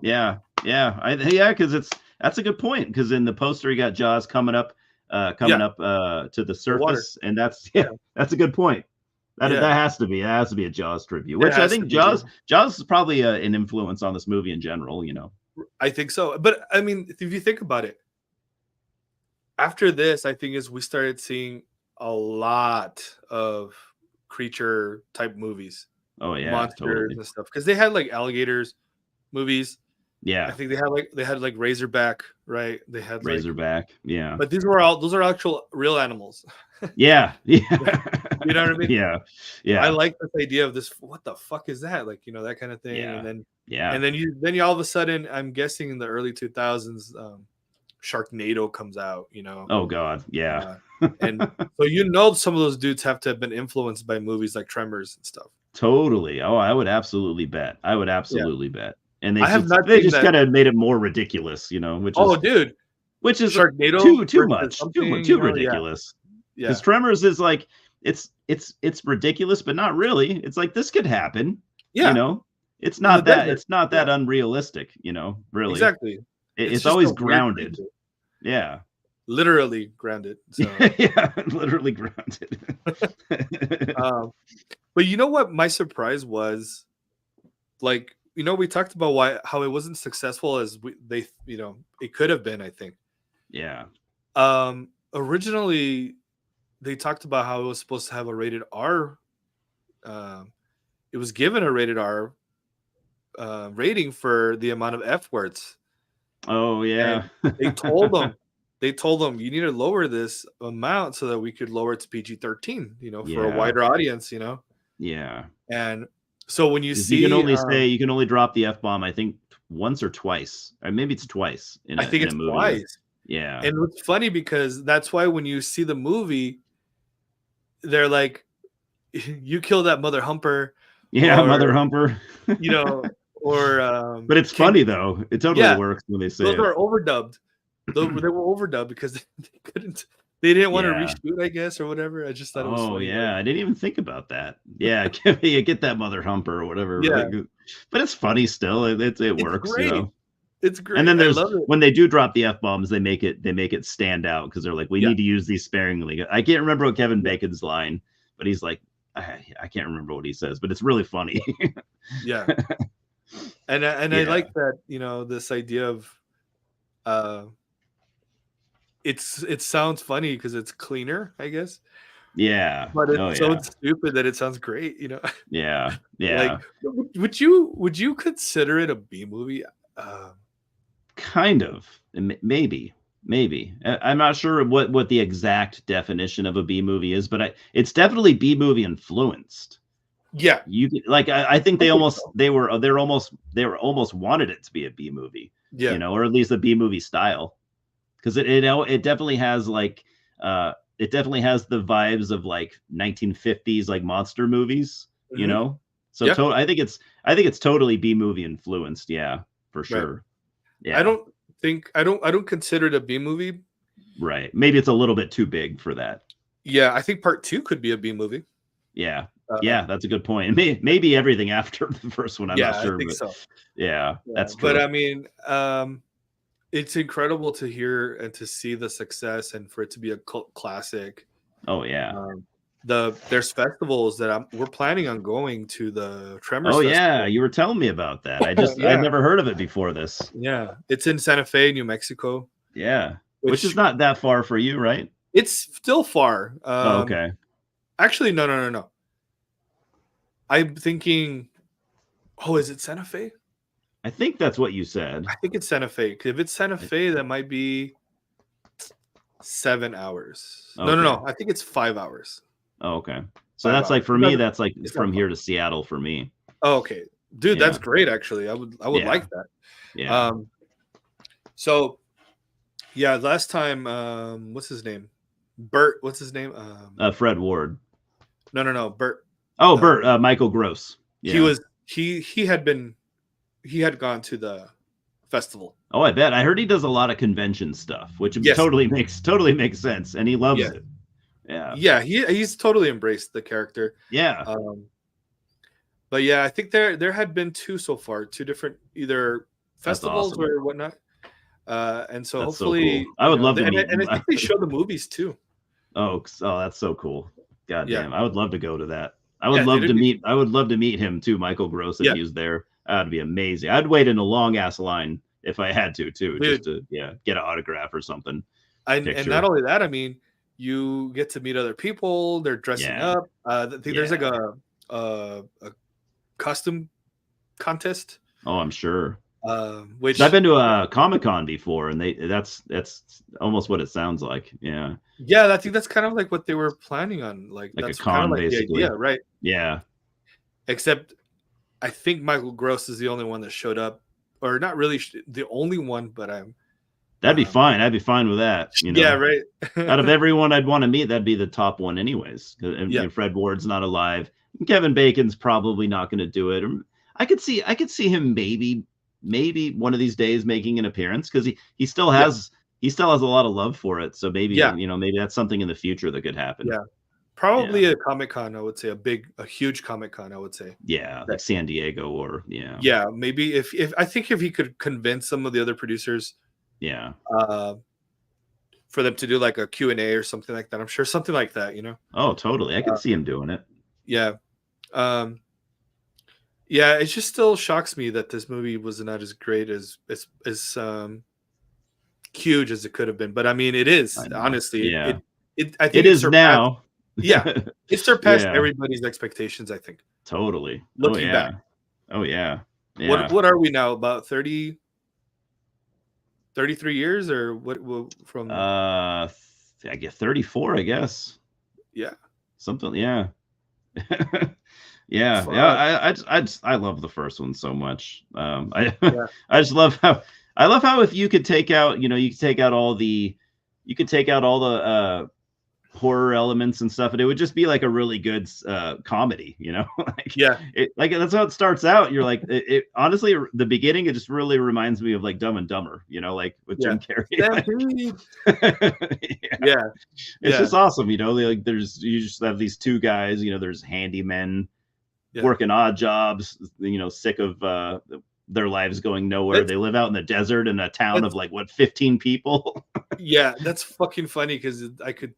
Because that's a good point. Because in the poster, you got Jaws coming up to the surface, and that's a good point. That has to be a Jaws tribute, which I think Jaws is probably an influence on this movie in general. I think so, but I mean, if you think about it, after this, I think we started seeing a lot of creature type movies. Monsters and stuff, because they had like alligators movies. I think they had like Razorback, right? They had Razorback, but those are actual real animals. You know what I mean? I like this idea of this. What the fuck is that? Like, that kind of thing. And then you all of a sudden, I'm guessing in the early 2000s, Sharknado comes out. Oh God, and so some of those dudes have to have been influenced by movies like Tremors and stuff. Totally. Oh, I would absolutely bet. Bet. And they just kind of made it more ridiculous, which is Sharknado too much, too ridiculous. Because Tremors is like it's ridiculous, but not really. It's like this could happen. It's not that unrealistic. Really, exactly. It's always grounded. Literally grounded. So. Literally grounded. But you know what my surprise was? Like, we talked about how it wasn't successful as it could have been, I think. Originally, they talked about how it was supposed to have a rated R. It was given a rated R rating for the amount of F words. Oh yeah. And they told them you need to lower this amount so that we could lower it to PG-13, for a wider audience, And so when you see, you can only drop the F-bomb, I think once or twice, or maybe it's twice. I think it's twice. Yeah. And it's funny because that's why when you see the movie, they're like, you kill that mother humper. Mother humper. Or but it's funny though. It totally works when they say those are overdubbed. They were overdubbed because they couldn't. They didn't want to Yeah. reshoot, I guess, or whatever. I just thought it was Oh funny. Like, yeah, I didn't even think about that. Yeah, get that mother humper or whatever. yeah, But it's funny still. It it's works, great. It's And great. then I there's love it. when they do drop the F bombs, they make it stand out because they're like, we Yeah, need to use these sparingly. I can't remember what Kevin yeah, Bacon's line, but he's like, I can't remember what he says, but it's really funny. yeah. And I Yeah, like that. This idea of uh, it sounds funny because it's cleaner, I guess, yeah, but oh it's so yeah, stupid that it sounds great. yeah, Like, yeah. would you consider it a B movie? Uh, Kind of, maybe, maybe. I'm not sure what the exact definition of a B movie is, but it's definitely B movie influenced. yeah, Like I think I they think almost so. they were almost wanted it to be a B movie, Yeah, or at least a B movie style, because it definitely has like it definitely has the vibes of like 1950s like monster movies, you hmm, know. So yeah, I think it's totally B movie influenced, yeah, for right. sure. Yeah, I don't consider it a B movie. right. Maybe it's a little bit too big for that. Yeah, I think part two could be a B movie. Yeah, Uh, yeah, that's a good point. Maybe everything after the first one, I'm not yeah, I sure, think but so. yeah, Yeah, that's but true. I mean, it's incredible to hear and to see the success and for it to be a cult classic. Oh yeah. Um, there's festivals that we're planning on going to the Tremors Oh yeah, Festival. you were telling me about that. I'd Yeah, never heard of it before this. yeah, it's in Santa Fe, New Mexico, Yeah. Which is which not that far for you, right? it's still far. Oh, okay. Actually, no, no, no, no. I'm thinking, oh, is it Santa Fe? I think that's what you said. I think it's Santa Fe. 'Cause if it's Santa Fe, that might be 7 hours. No, no, Okay. no. I think it's 5 hours. Oh, okay. So Five that's like hours. for me, that's like It's not from far. here to Seattle for me. Oh, okay, dude, that's Yeah. great. Actually, I would Yeah. like that. Yeah. Um, so yeah, last time, what's his name? Bert. What's his name? Fred Ward. No, no, no. Bert. Oh, Uh, Bert, Michael Gross. he Yeah. was he had gone to the festival. Oh, I bet. I heard he does a lot of convention stuff, which Yes. totally makes sense, and he loves Yeah. it. Yeah. Yeah. He's totally embraced the character. Yeah. Um, but yeah, I think there had been two so far, two different either That's festivals awesome. or whatnot. And so That's so cool. hopefully, I would love to and meet. I think they show the movies too. Oh, that's so cool. God Yeah. damn. I would love to go to that. Yeah, dude, it'd be I would love to meet him too, Michael Gross, if yeah, he was there. That'd be amazing. I'd wait in a long ass line if I had to too, just dude. to get an autograph or something. And not Picture. only that, I mean, you get to meet other people. They're dressing Yeah. up. I think there's like Yeah. a costume contest, Oh, I'm sure. I've which been to a Comic-Con before, and that's almost what it sounds like. Yeah. yeah, I think that's kind of like what they were planning on. Like Like a that's kind of con like the idea, basically. right? Yeah. Except I think Michael Gross is the only one that showed up, or not really the only one, but I'm That'd be fine. I'd be fine with that, yeah, right. Out of everyone I'd want to meet, that'd be the top one anyways. Yeah, Fred Ward's not alive. Kevin Bacon's probably not going to do it. I could see him maybe one of these days making an appearance because yeah, he still has a lot of love for it. So maybe yeah, maybe that's something in the future that could happen. yeah. Yeah. Probably a Comic Con. I would say a huge Comic Con. I would say. Yeah, like San Diego or yeah. Yeah, maybe if I think if he could convince some of the other producers Yeah. uh, for them to do like a Q&A or something like that, I'm sure something like that. Oh, totally. I could Uh, see him doing it. yeah. Um, yeah, it just still shocks me that this movie was not as great as huge as it could have been. But I mean, it I is know. honestly. Yeah. I It think it is surpassed. now. Yeah, it surpassed Yeah. everybody's expectations. I think. Totally. Oh Looking back, yeah. Oh yeah. what Yeah. what are we now? About 33 years or what from? I get 34, I guess. Yeah. Something, yeah. Yeah. Yeah. Fuck. I love the first one so much. I Yeah. I just love how if you could take out, you could take out all the horror elements and stuff, and it would just be like a really good comedy, you know. Yeah. Like that's how it starts out. You're like, it honestly, the beginning, it just really reminds me of like Dumb and Dumber, you know, like with Yeah. Jim Carrey. Stampede. Yeah. Yeah. It's Yeah. just awesome, you know. Like you just have these two guys, you know, there's handymen Yeah. working odd jobs, you know, sick of their lives going nowhere. That's They live out in the desert in a town of that's like what, 15 people. yeah, that's fucking funny because I could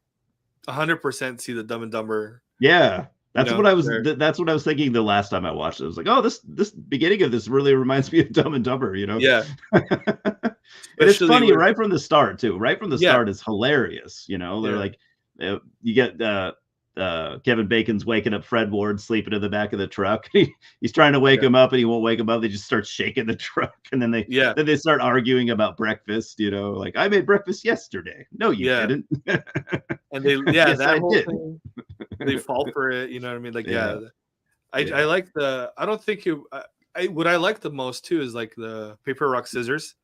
100% see the Dumb and Dumber, Yeah, you that's what know, I was. there. That's what I was thinking the last time I watched it. I was like, oh, this beginning of this really reminds me of Dumb and Dumber, you know. Yeah, And it's especially funny with right from the start too. Right from the yeah, start, it's hilarious. You know, they're yeah, like, you get Kevin Bacon's waking up Fred Ward sleeping in the back of the truck. He's trying to wake yeah, him up, and he won't wake him up. They just start shaking the truck, and yeah, then they start arguing about breakfast. You know, like I made breakfast yesterday. No, you yeah, didn't. and they yeah, Yes, that I whole did. thing, they fall for it, you know what I mean? Like, Yeah, yeah, I yeah. like the I don't think you I what I like the most too is like the paper, rock, scissors.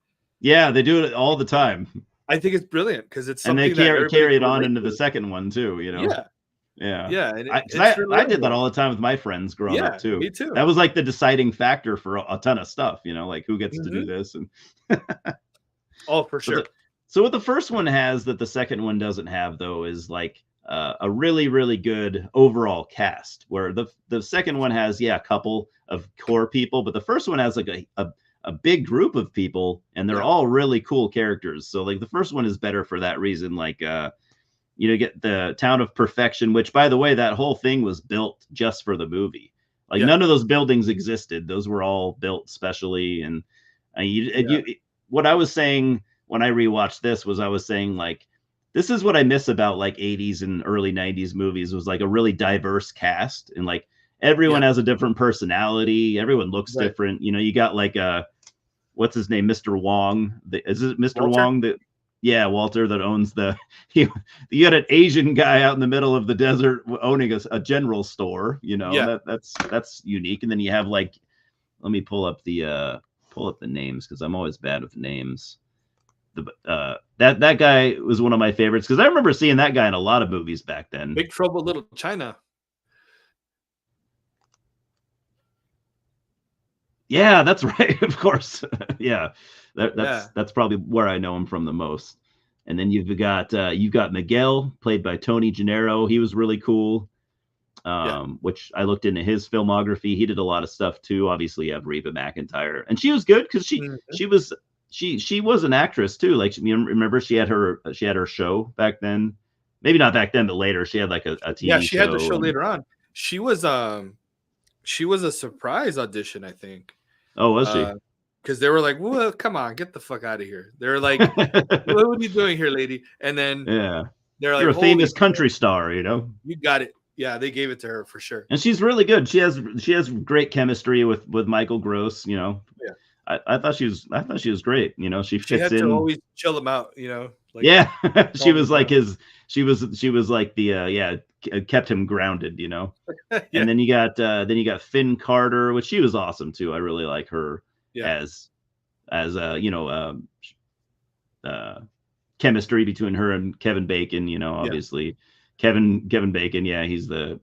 Yeah, they do it all the time. I think it's brilliant because it's And they something that everybody carry it can on relate into the to. second one too, you know? Yeah, Yeah. yeah, and I 'cause it's I did that relatable. all the time with my friends growing up Yeah, too. me too. That was like the deciding factor for a ton of stuff, you know, like who gets to do Mhm. this and Oh, for but sure. so what the first one has that the second one doesn't have though is like a really really good overall cast where the second one has a couple of core people, but the first one has like a big group of people and they're Yeah, all really cool characters. So like the first one is better for that reason. Like you know, get the town of perfection, which by the way, that whole thing was built just for the movie. Like yeah, none of those buildings existed; those were all built specially. And yeah, what I was saying when I rewatched this was I was saying like, this is what I miss about like 80s and early 90s movies was like a really diverse cast and like yeah, everyone has a different personality, everyone looks right. different. You know, you got like what's his name, Mr. Wong. Is it Mr. Walter? Wong that? Yeah, Walter that owns the. He, you got an Asian guy out in the middle of the desert owning a general store. You know Yeah, that's unique. And then you have like, let me pull up the names because I'm always bad with names. That guy was one of my favorites because I remember seeing that guy in a lot of movies back then. Big Trouble in Little China. Yeah, that's right. Of course. Yeah, Yeah, that's probably where I know him from the most. And then you've got Miguel, played by Tony Gennaro. He was really cool. yeah, Which I looked into his filmography. He did a lot of stuff too. Obviously, you have Reba McEntire, and she was good because mhm. she was an actress too. Like you remember, she had her show back then. Maybe not back then, but later she had like a Yeah, TV she had the show. show And later on. She was, she was a surprise audition, I think. oh, was she? Because they were like, "Well, come on, get the fuck out of here." They're like, "What are you doing here, lady?" And then Yeah, they're you're like, a "Holy famous shit, country star, you know. you got it." Yeah, they gave it to her for sure. And she's really good. She has great chemistry with Michael Gross. You know, Yeah. I thought she was great. You know, she She fits had to in. always chill him out, like Yeah, she calm him was like down. his. She was like the kept him grounded. You know, and Yeah, then you got Finn Carter, which she was awesome too. I really like her yeah, as you know uh, chemistry between her and Kevin Bacon. You know, yeah, obviously Kevin Bacon. Yeah, he's the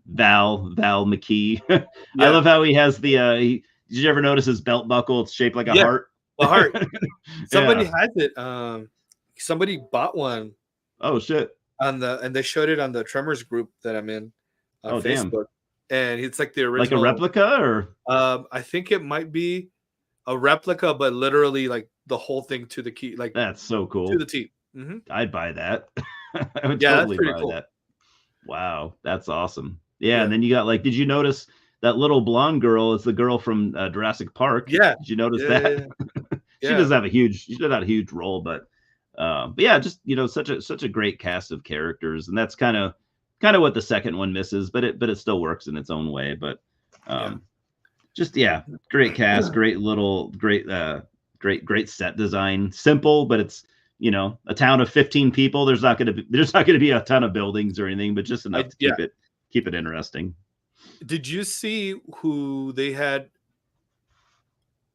Val McKee. I yeah, love how he has did you ever notice his belt buckle? It's shaped like a yeah. heart. The heart. Somebody Yeah. has it. Somebody bought one Oh shit. and they showed it on the Tremors group that I'm in on Oh damn. Facebook, and it's like the Like a original. replica or I think it might be a replica, but literally like the whole thing to the key, like that's so to cool. the T. Hmm. I'd buy that. I would Yeah, that's totally pretty buy cool. that. Wow, that's awesome. Yeah, and Yeah, then you got like, did you notice that little blonde girl is the girl from Jurassic Park? yeah, Did you notice yeah, that? yeah, yeah, She doesn't have a huge role, but yeah, just you know, such a great cast of characters, and that's kind of what the second one misses, but it still works in its own way. But yeah. um, just yeah, great cast, great set design, simple, but it's you know a town of 15 people. There's not gonna be a ton of buildings or anything, but just enough to Yeah. keep it interesting. Did you see who they had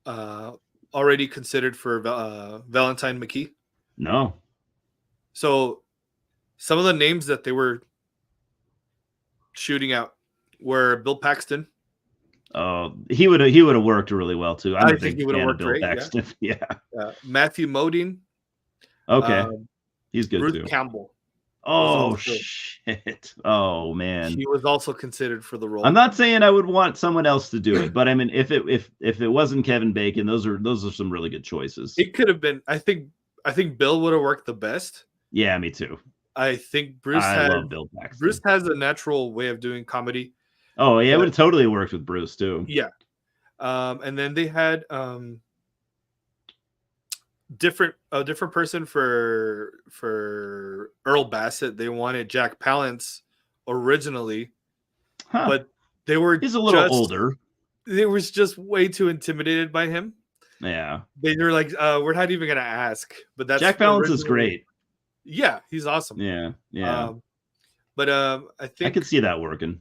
uh already considered for Valentine McKee? No, So some of the names that they were shooting out were Bill Paxton. Oh, he would have worked really well too. I'm I a think big he would have fan of worked Bill great. Yeah. Paxton. Yeah. Matthew Modine, Okay. um, He's good Bruce too. Campbell was Oh also shit. Oh man. he was also considered for the I'm role. not saying I would want someone else to do it, but I mean, if it wasn't Kevin Bacon, those are some really good choices. It could have been. I think Bill would have worked the best. Yeah, me too. I think I love Bill Bruce Paxton. has a natural way of doing comedy. Oh yeah, it would But have totally worked with Bruce too. yeah, and then they had different a different person for Earl Bassett. They wanted Jack Palance originally, Huh. but they were He's a little just older. they was just way too intimidated by him. Yeah. They were like, we're not even gonna ask. But that's Jack Palance is originally, great. yeah, he's awesome. Yeah. Yeah. Um, but I could see that working.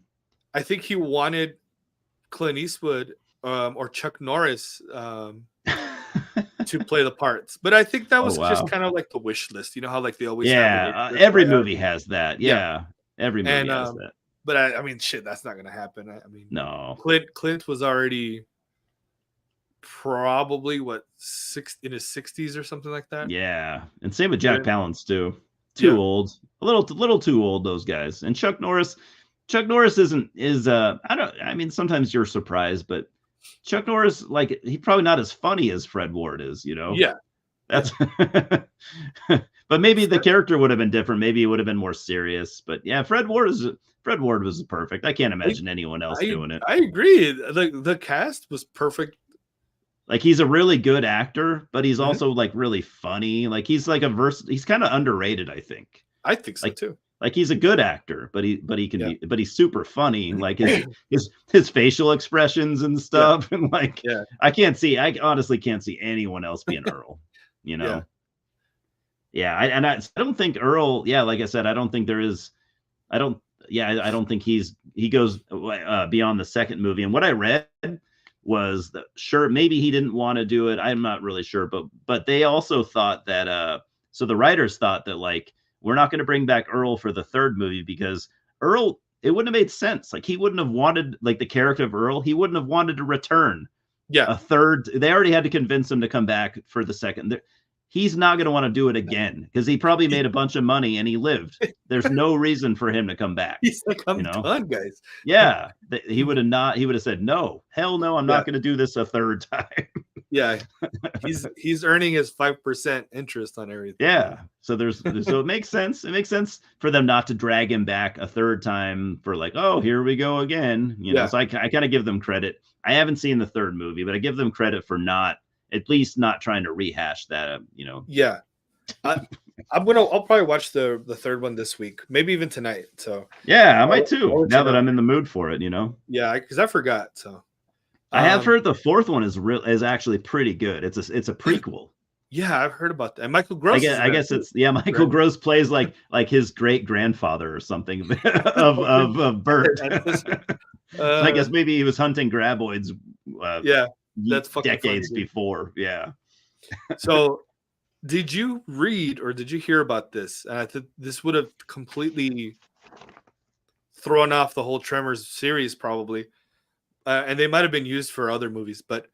I think he wanted Clint Eastwood or Chuck Norris to play the parts. But I think that Oh was just wow. kind of like the wish list. You know how like they always have a wish Yeah. list, Every right? movie has that. Yeah. Yeah. Every movie And has that. but I mean, shit, that's not gonna happen. I mean, No. Clint was already probably in his 60s or something like that. Yeah. And same with Jack Yeah. Palance too. Too Yeah. old. A little too old, those guys. And Chuck Norris I mean, sometimes you're surprised, but Chuck Norris, like, he's probably not as funny as Fred Ward is, you know? Yeah. That's but maybe the character would have been different. Maybe it would have been more serious. But yeah, Fred Ward was perfect. I can't imagine anyone else doing it. I agree. The cast was perfect. Like, he's a really good actor, but he's Mhm. also like really funny. Like, he's like he's kind of underrated, I think. I think so Like, too. like he's a good actor, but he can Yeah. be, but he's super funny. Like his facial expressions and stuff, and like Yeah. I honestly can't see anyone else being Earl. You know. Yeah, I don't think Earl. Yeah, like I said, I don't think there is. I don't. Yeah, I don't think he goes beyond the second movie. And what I read was that sure maybe he didn't want to do it. I'm not really sure, but they also thought that so the writers thought that, like, we're not going to bring back Earl for the third movie because Earl, it wouldn't have made sense. Like, he wouldn't have wanted, like, the character of Earl, he wouldn't have wanted to return Yeah. a third. They already had to convince him to come back for the second. He's not going to want to do it again because he probably made a bunch of money and he lived. There's no reason for him to come back. He's like, I'm done, guys. Yeah, he would have said, no, hell no, I'm not going to do this a third time. Yeah, he's earning his 5% interest on everything. Yeah, so it makes sense. It makes sense for them not to drag him back a third time for, like, oh, here we go again. You know, so I kind of give them credit. I haven't seen the third movie, but I give them credit for at least not trying to rehash that. You know. Yeah, I'll probably watch the third one this week, maybe even tonight. So yeah, I might too. Now that I'm in the mood for it, you know. Yeah, because I forgot. So I have heard the fourth one is actually pretty good. It's a prequel. Yeah, I've heard about that. And Michael Gross. I guess it's Michael Gross plays like his great grandfather or something of Bert. I guess maybe he was hunting graboids. That's fucking decades funny, before. Yeah. So, did you read or did you hear about this? And I think this would have completely thrown off the whole Tremors series, probably. And they might have been used for other movies, but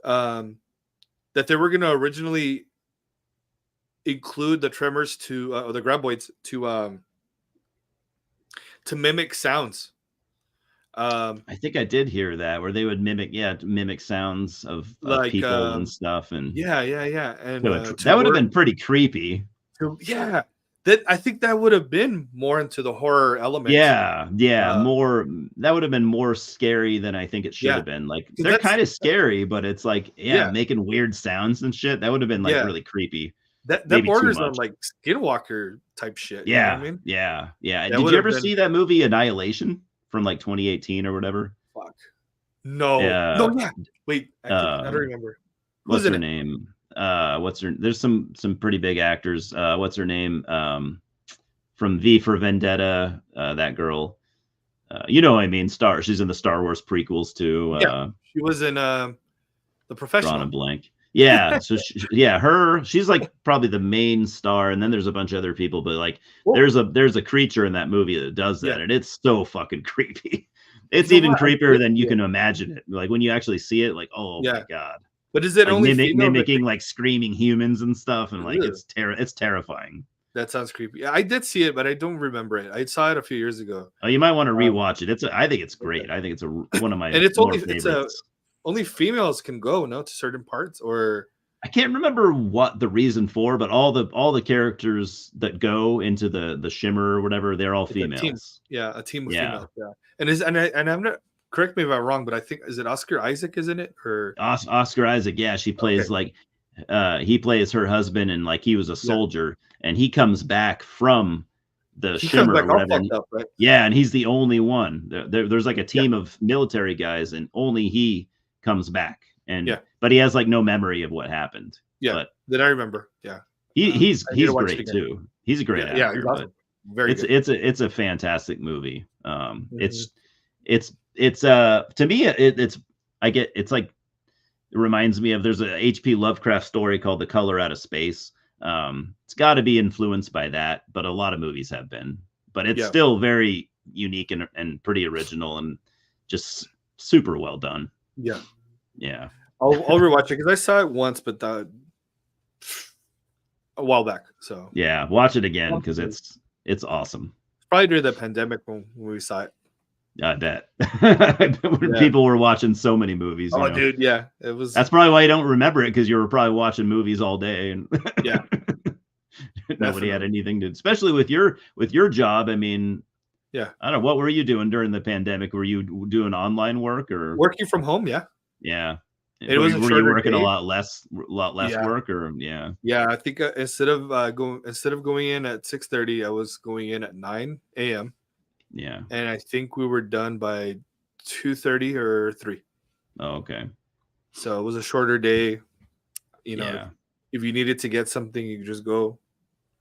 that they were going to originally include the Tremors or the graboids to mimic sounds. I think I did hear that, where they would mimic sounds of like, people and stuff, and yeah, and that would have been pretty creepy. Yeah, I think that would have been more into the horror element. Yeah, more. That would have been more scary than I think it should have been. Like, they're kind of scary, but it's like making weird sounds and shit. That would have been like really creepy. That borders on like Skinwalker type shit. You know what I mean? Yeah. Did you ever see that movie Annihilation from like 2018 or whatever? Fuck. No. No. Yeah. Wait. I don't remember. What's her name? There's some pretty big actors. What's her name? From V for Vendetta, that girl. You know what I mean? She's in the Star Wars prequels too. She was in The Professional. Drawing a blank. Yeah, so she's like probably the main star, and then there's a bunch of other people, but like Well, there's a creature in that movie that does yeah. that, and it's so fucking creepy. You It's know even what? I creepier did than you see it. can imagine it. Like when you actually see it, like oh my Yeah. god, But is it like only females that mimicking like screaming humans and stuff, and like ugh, it's terrifying. that sounds creepy. Yeah, I did see it, but I don't remember it. I saw it a few years ago. Oh, you might want to Um, rewatch it. I think it's okay. great. I think it's one of my And more it's a favorites. only females can go, no, to certain parts or I can't remember what the reason for, but all the characters that go into the shimmer or whatever, they're all it's a team. females. Yeah, a team of Yeah. females. Yeah. And I'm not correct me if I'm wrong, but I think is it Oscar Isaac, isn't it? Or Oscar Isaac, yeah, she okay. plays like he plays her husband, and like he was a Yeah. soldier, and he comes back from the He comes shimmer or back all whatever. fucked up, right? Yeah, and he's the only one. There's like a Yeah. team of military guys, and only he comes back. And Yeah. but he has like no memory of what happened. Yeah. But Then I remember. Yeah. I need he's to watch it great again. too. He's a great Yeah. Yeah. He's actor, but awesome. Very good. it's a fantastic movie. Mhm. It's to me it's I get it's like it reminds me of there's a H.P. Lovecraft story called The Color Out of Space. It's got to be influenced by that, but a lot of movies have been. But it's Yeah. still very unique and pretty original and just super well done. Yeah. Yeah. I'll rewatch it because I saw it once, but a while back. So Yeah, watch it again because it's awesome. probably during the pandemic when we saw it. I bet. When Yeah. people were watching so many movies, you Oh, know. dude, yeah, it was. That's probably why you don't remember it because you were probably watching movies all day and Yeah, nobody had definitely. anything to, especially with your job. I mean, Yeah, I don't know, what were you doing during the pandemic? Were you doing online work or working from home. Yeah, yeah? it was a Were you shorter working day. a lot less Yeah, work or yeah? yeah. I think instead of going in at 6:30, I was going in at 9 a.m. Yeah. and I think we were done by 2:30 or 3. Oh, okay. So it was a shorter day. You know, Yeah. if you needed to get something, you could just go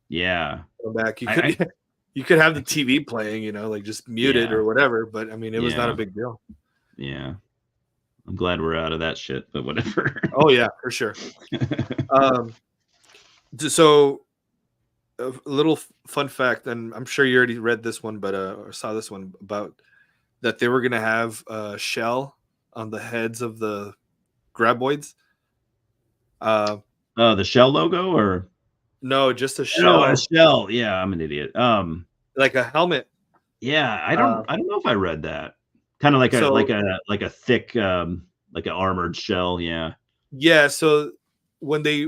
Yeah. back. You I could you could have the TV playing, like just mute it yeah. or whatever. But I mean, it was not a Yeah. big deal. Yeah. I'm glad we're out of that shit, but whatever. Oh yeah, for sure. Um, so a little fun fact, and I'm sure you already read this one, but or saw this one about that they were gonna have a shell on the heads of the graboids. Uh, Oh, the Shell logo or no, just a no, a shell, shell. Yeah, I'm an idiot. like a helmet. Yeah, Uh, I don't know if I read that. Kind of so like a thick like an armored shell, yeah. yeah, so when they,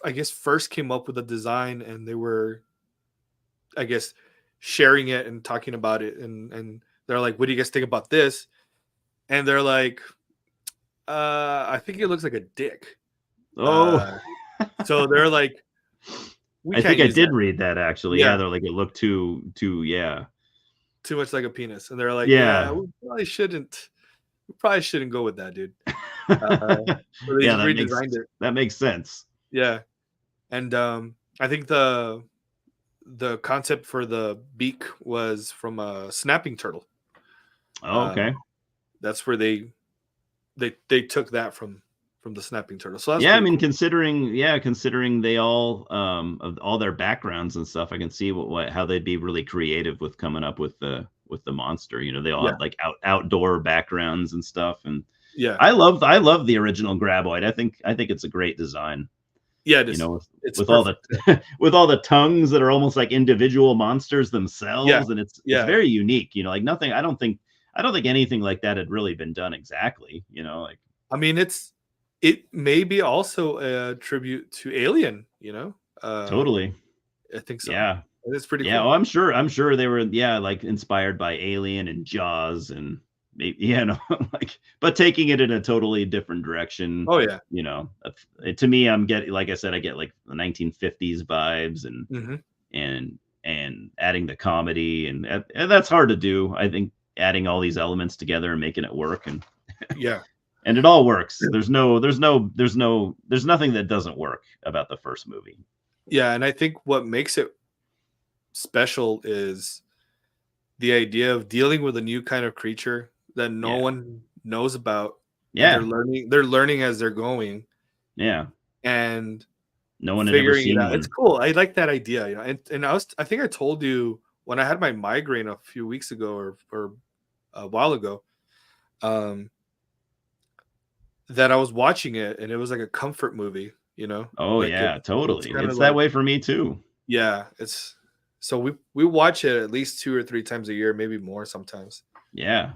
I guess, first came up with the design, and they were, I guess, sharing it and talking about it, and they're like, "What do you guys think about this?" And they're like, I think it looks like a dick." Oh, Uh, so they're like, "We I can't think I use did that." read that actually. Yeah, Yeah, they're like it looked too yeah. too much like a penis, and they're like, "Yeah, Yeah. we probably shouldn't. We probably shouldn't go with that, dude." Uh, so they Yeah, just redesigned it. that makes sense. Yeah, and I think the concept for the beak was from a snapping turtle. Oh, Uh, okay. that's where they took that from the snapping turtle. So that's Yeah, I pretty mean, cool. considering they all of all their backgrounds and stuff, I can see what how they'd be really creative with coming up with the monster. You know, they all Yeah, have like outdoor backgrounds and stuff. And yeah, I love the original Graboid. I think it's a great design. yeah. It You is. know, It's with all perfect. the with all the tongues that are almost like individual monsters Yeah, themselves, and it's yeah. very unique. You know, like nothing. I don't think anything like that had really been done exactly. You know, like I mean, it may be also a tribute to Alien. totally. I think so. Yeah. It's pretty Yeah, cool. well, I'm sure they were, yeah, like inspired by Alien and Jaws and maybe, yeah, no, like, but taking it in a totally different direction. Oh yeah. You know, to me, I'm getting, like I said, I get like the 1950s vibes Hmm. and adding the comedy and that's hard to do. I think adding all these elements together and making it work Yeah, and it all works. There's nothing that doesn't work about the first movie. yeah. And I think what makes it special is the idea of dealing with a new kind of creature that no Yeah. one knows about, and Yeah. they're learning as they're going Yeah. and No one had ever figuring it seen out. It's one. cool. I like that idea, you know. And I think I told you when I had my migraine a few weeks ago or a while ago, um, that I was watching it and it was like a comfort movie, you know? Oh Like yeah, it's totally. kind of It's that like way for me too. yeah, it's so we watch it at least 2 or 3 times a year, maybe more sometimes. Yeah.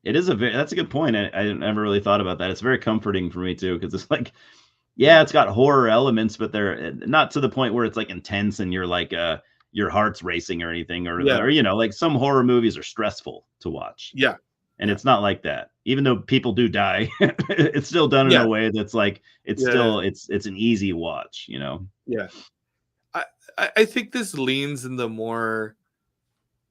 It is that's a good point. I never really thought about that. It's very comforting for me too, because it's like, yeah, Yeah. it's got horror elements, but they're not to the point where it's like intense and you're like your heart's racing or anything, Yeah. or you know, like some horror movies are stressful to watch. Yeah. And Yeah. it's not like that. Even though people do die, it's still done in Yeah. a way that's like it's Yeah. still it's an easy watch, you know. Yeah. I I think this leans in the more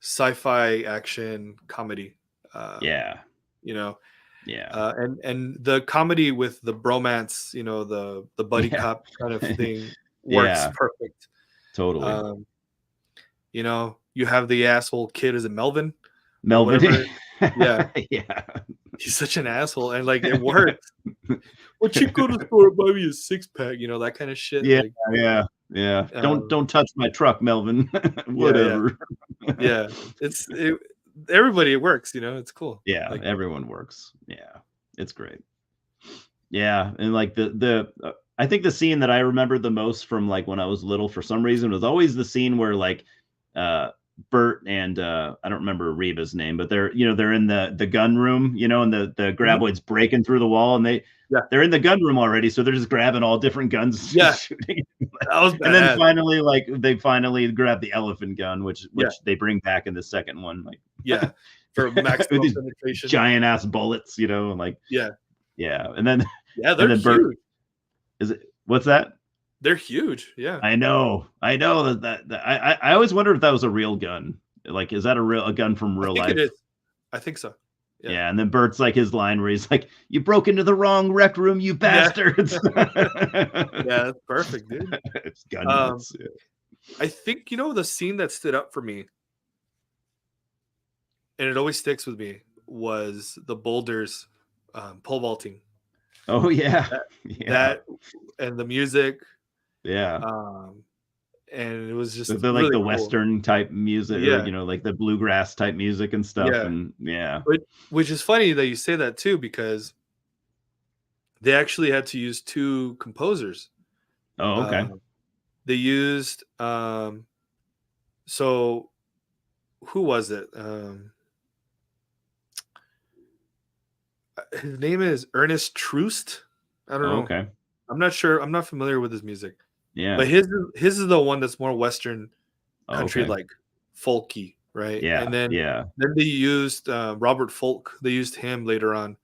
sci-fi action comedy. Um, Yeah. you know, Yeah. and the comedy with the bromance, you know, the buddy Yeah. cop kind of thing works Yeah, perfect. totally. Um, you know, you have the asshole kid, is it Melvin or Melvin. whatever? Yeah, Yeah. he's such an asshole, and like it works. What you go to the store and buy me a six pack, you know, that kind of shit. Yeah, Like, yeah, yeah. um, Don't touch my truck, Melvin. yeah, yeah, Whatever. yeah. Everybody, it works, you know. It's cool. Yeah, Like, everyone works. Yeah, it's great. Yeah, and like I think the scene that I remember the most from like when I was little for some reason was always the scene where like uh Bert and I don't remember Reba's name, but they're you know they're in the gun room, you know, and the mhm, graboids breaking through the wall and yeah, they're in the gun room already, so they're just grabbing all different guns and yeah, shooting. that was And then badass. finally like they finally grab the elephant gun, Yeah, which they bring back in the second one, like yeah, for with maximum these penetration. giant ass bullets, you know, and like Yeah, yeah, and then yeah, and they're then Bert huge. is it what's that? They're huge. Yeah, I know that I always wondered if that was a real gun. Like, is that a gun from I real think it life? is. I think so. Yeah, Yeah, and then Bert's like his line where he's like, "You broke into the wrong rec room, you yeah, bastards!" yeah. That's perfect, dude. It's gun Um, nuts. Yeah. I think you know the scene that stood up for me, and it always sticks with me, was the boulders, pole vaulting. Oh yeah, That yeah, that and the music, yeah. um, and it was just The like really the cool. Western type music, or Yeah, you know, like the bluegrass type music and stuff, yeah. and yeah. Which is funny that you say that too, because they actually had to use 2 composers. Oh, okay. Um, they used, so who was it? His name is Ernest Troost? I don't Oh, know. okay. I'm not sure. I'm not familiar with his music, Yeah. but his is the one that's more Western Oh, country, okay. like folky, right? And Yeah, yeah. then they used Robert Folk. They used him later on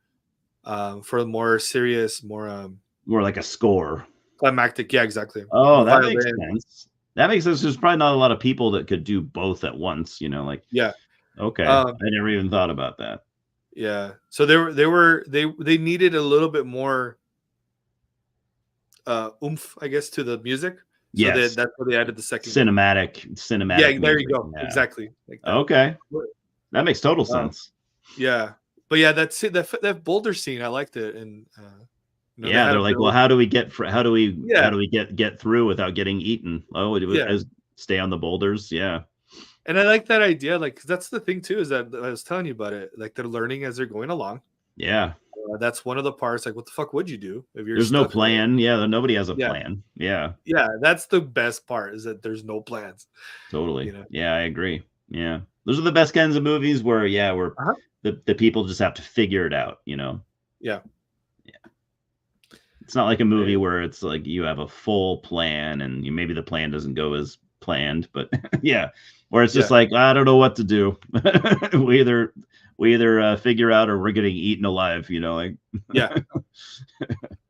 for more serious, more More like a score. climactic. Yeah, exactly. Oh, With that makes violin. sense. That makes sense. There's probably not a lot of people that could do both at once, you know, like, Yeah. okay. Um, I never even thought about that. yeah. So they needed a little bit more oomph, I guess, to the music. So Yes. that's why they added the second gun. Cinematic Yeah, there you music. go. Yeah. Exactly like that. Okay. That makes total Um, sense. yeah, but yeah, that's it. That Boulder scene, I liked it, and you know they Yeah, had they're a like, "Well, build. how do we get how Yeah, do we get through without getting eaten?" Oh, it was yeah, stay on the boulders. Yeah. and I like that idea. Like, 'cause that's the thing too, is that I was telling you about it. Like they're learning as they're going along. Yeah. That's one of the parts. Like, what the fuck would you do if you're There's no stuck there? plan. Yeah, nobody has a Yeah, plan. Yeah, yeah, that's the best part is that there's no plans. You totally. know. Yeah, I agree. Yeah. Those are the best kinds of movies where yeah, where Uh-huh. the people just have to figure it out, you know. Yeah. Yeah. It's not like a movie I- where it's like you have a full plan and maybe the plan doesn't go as planned, but yeah, where it's just yeah. like I don't know what to do. we either figure out or we're getting eaten alive, you know, like Yeah.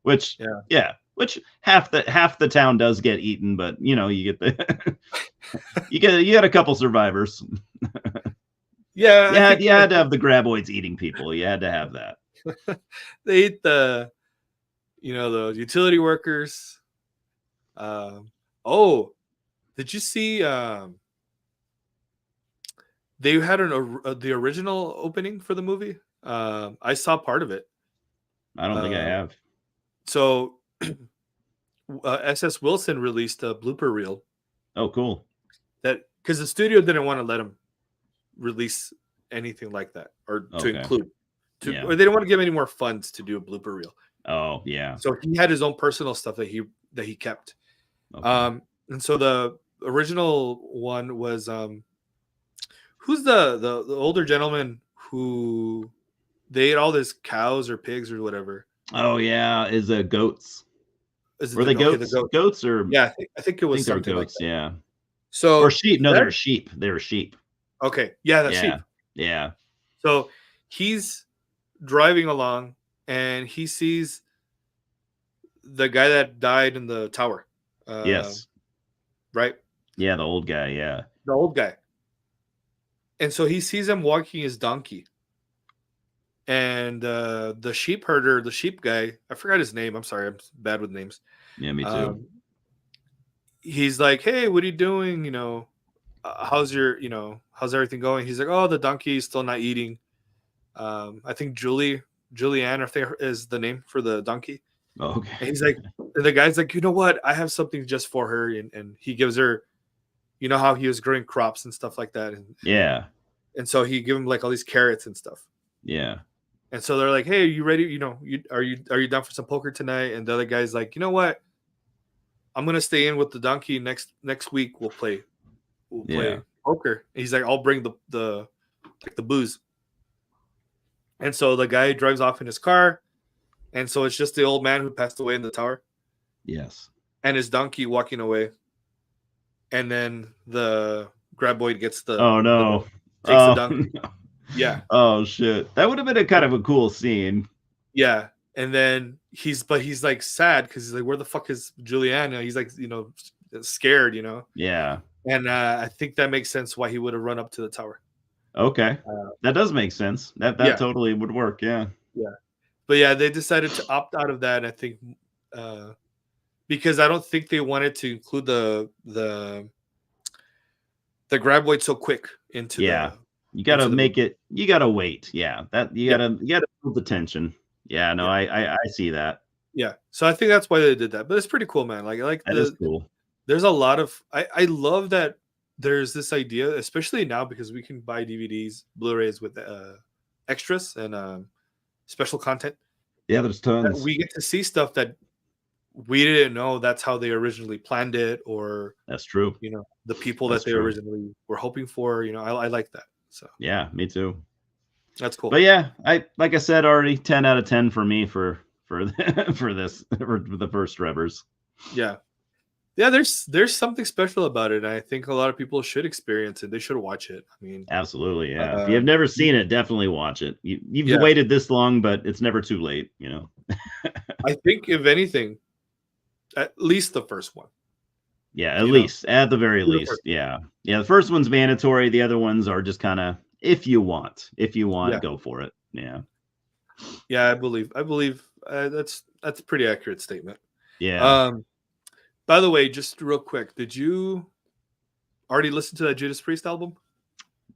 which Yeah. yeah, which half the town does get eaten, but you know, you get the you get a couple survivors. Yeah. I think You had to have the graboids eating people. You had to have that. they ate the, you know, the utility workers. Um, oh, did you see? They had the original opening for the movie. I saw part of it. I don't think I have. So SS Wilson released a blooper reel Oh, cool. that because the studio didn't want to let him release anything like that or to Okay. include Yeah. or they didn't want to give him any more funds to do a blooper reel. Oh, yeah. So he had his own personal stuff that he kept. Okay. And so the original one was who's the older gentleman who they ate all his cows or pigs or whatever. Oh, yeah. Is it goats? Is it Were they okay, goats? the goat? Goats or Yeah, I think it I was think they're something like goats, that. yeah. So Or sheep. No, that they're sheep. They were sheep. okay, yeah, that's Yeah. sheep. Yeah. So he's driving along and he sees the guy that died in the tower. Yes. Right? Yeah, the old guy, yeah. The old guy. And so he sees him walking his donkey. And the sheep herder, the sheep guy, I forgot his name. I'm sorry, I'm bad with names. Yeah, me too. He's like, "Hey, what are you doing? How's how's everything going?" He's like, "Oh, the donkey's still not eating." I think Julianne, I think is the name for the donkey. Oh, okay. And he's like, and the guy's like, "You know what? I have something just for her." And he gives her, you know how he was growing crops and stuff like that. Yeah. And so he give him like all these carrots and stuff. Yeah. And so they're like, "Hey, are you ready? Are you down for some poker tonight?" And the other guy's like, "You know what? I'm gonna stay in with the donkey next week. We'll play Yeah. poker." And he's like, "I'll bring the booze." And so the guy drives off in his car, and so it's just the old man who passed away in the tower Yes. and his donkey walking away. And then the graboid gets Oh, no. takes the Oh, donkey. no. Yeah, Oh, shit. That would have been a kind of a cool scene. yeah. And then he's like sad because he's like, "Where the fuck is Juliana?" He's like, scared, Yeah. And I think that makes sense why he would have run up to the tower. Okay. That does make sense. That Yeah, totally would work, yeah. yeah. But yeah, they decided to opt out of that. I think because I don't think they wanted to include the graboid so quick into Yeah. the You gotta into the make movie. it you gotta wait. Yeah. That you Yeah, gotta build the tension. Yeah, no, yeah, I see that. yeah. So I think that's why they did that. But it's pretty cool, man. Like I like That is cool. there's a lot of I love that there's this idea, especially now because we can buy DVDs, Blu-rays with extras and special content. Yeah, there's That tons. we get to see stuff that we didn't know that's how they originally planned it, or That's true. the people That's that they true. originally were hoping for. I like that. So Yeah, me too. that's cool. But yeah, like I said already, 10 out of 10 for me for for this for the first Tremors. Yeah. Yeah, there's something special about it. And I think a lot of people should experience it. They should watch it. I mean, Absolutely, yeah. If you have never seen it, definitely watch it. You've yeah, waited this long, but it's never too late, I think if anything, at least the first one. Yeah, at You know, least, at the very do the least. first. Yeah. Yeah, the first one's mandatory. The other ones are just kind of if you want. If you want, Yeah, go for it. Yeah. yeah. I believe that's a pretty accurate statement. Yeah. Um, by the way, just real quick, did you already listen to that Judas Priest album?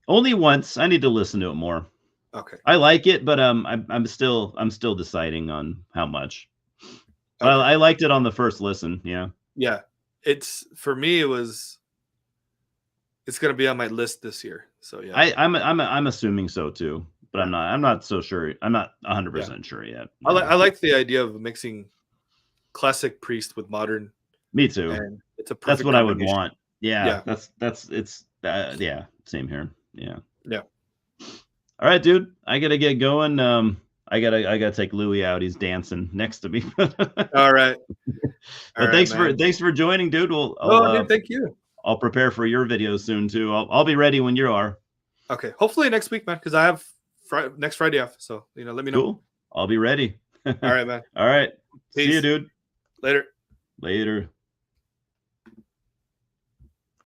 Only once. I need to listen to it more. Okay. I like it, but I'm still deciding on how much. But Okay. I liked it on the first listen. Yeah. Yeah. It's for me. It's gonna be on my list this year. So yeah. I'm assuming so too, but Yeah. I'm not so sure. I'm not Yeah. 100% sure yet. I like the idea of mixing classic Priest with modern, Me too. and it's a That's perfect what I would combination. want. Yeah, Yeah. that's it's yeah, same here. Yeah. Yeah. All right, dude. I gotta get going. I gotta take Louis out. He's dancing next to me. All right. All But right, man. thanks for joining, dude. No, dude, thank you. I'll prepare for your videos soon too. I'll be ready when you are. Okay. Hopefully next week, man, because I have next Friday off. So let me know. Cool. I'll be ready. All right, man. All right. See you, Peace. dude. Later. Later.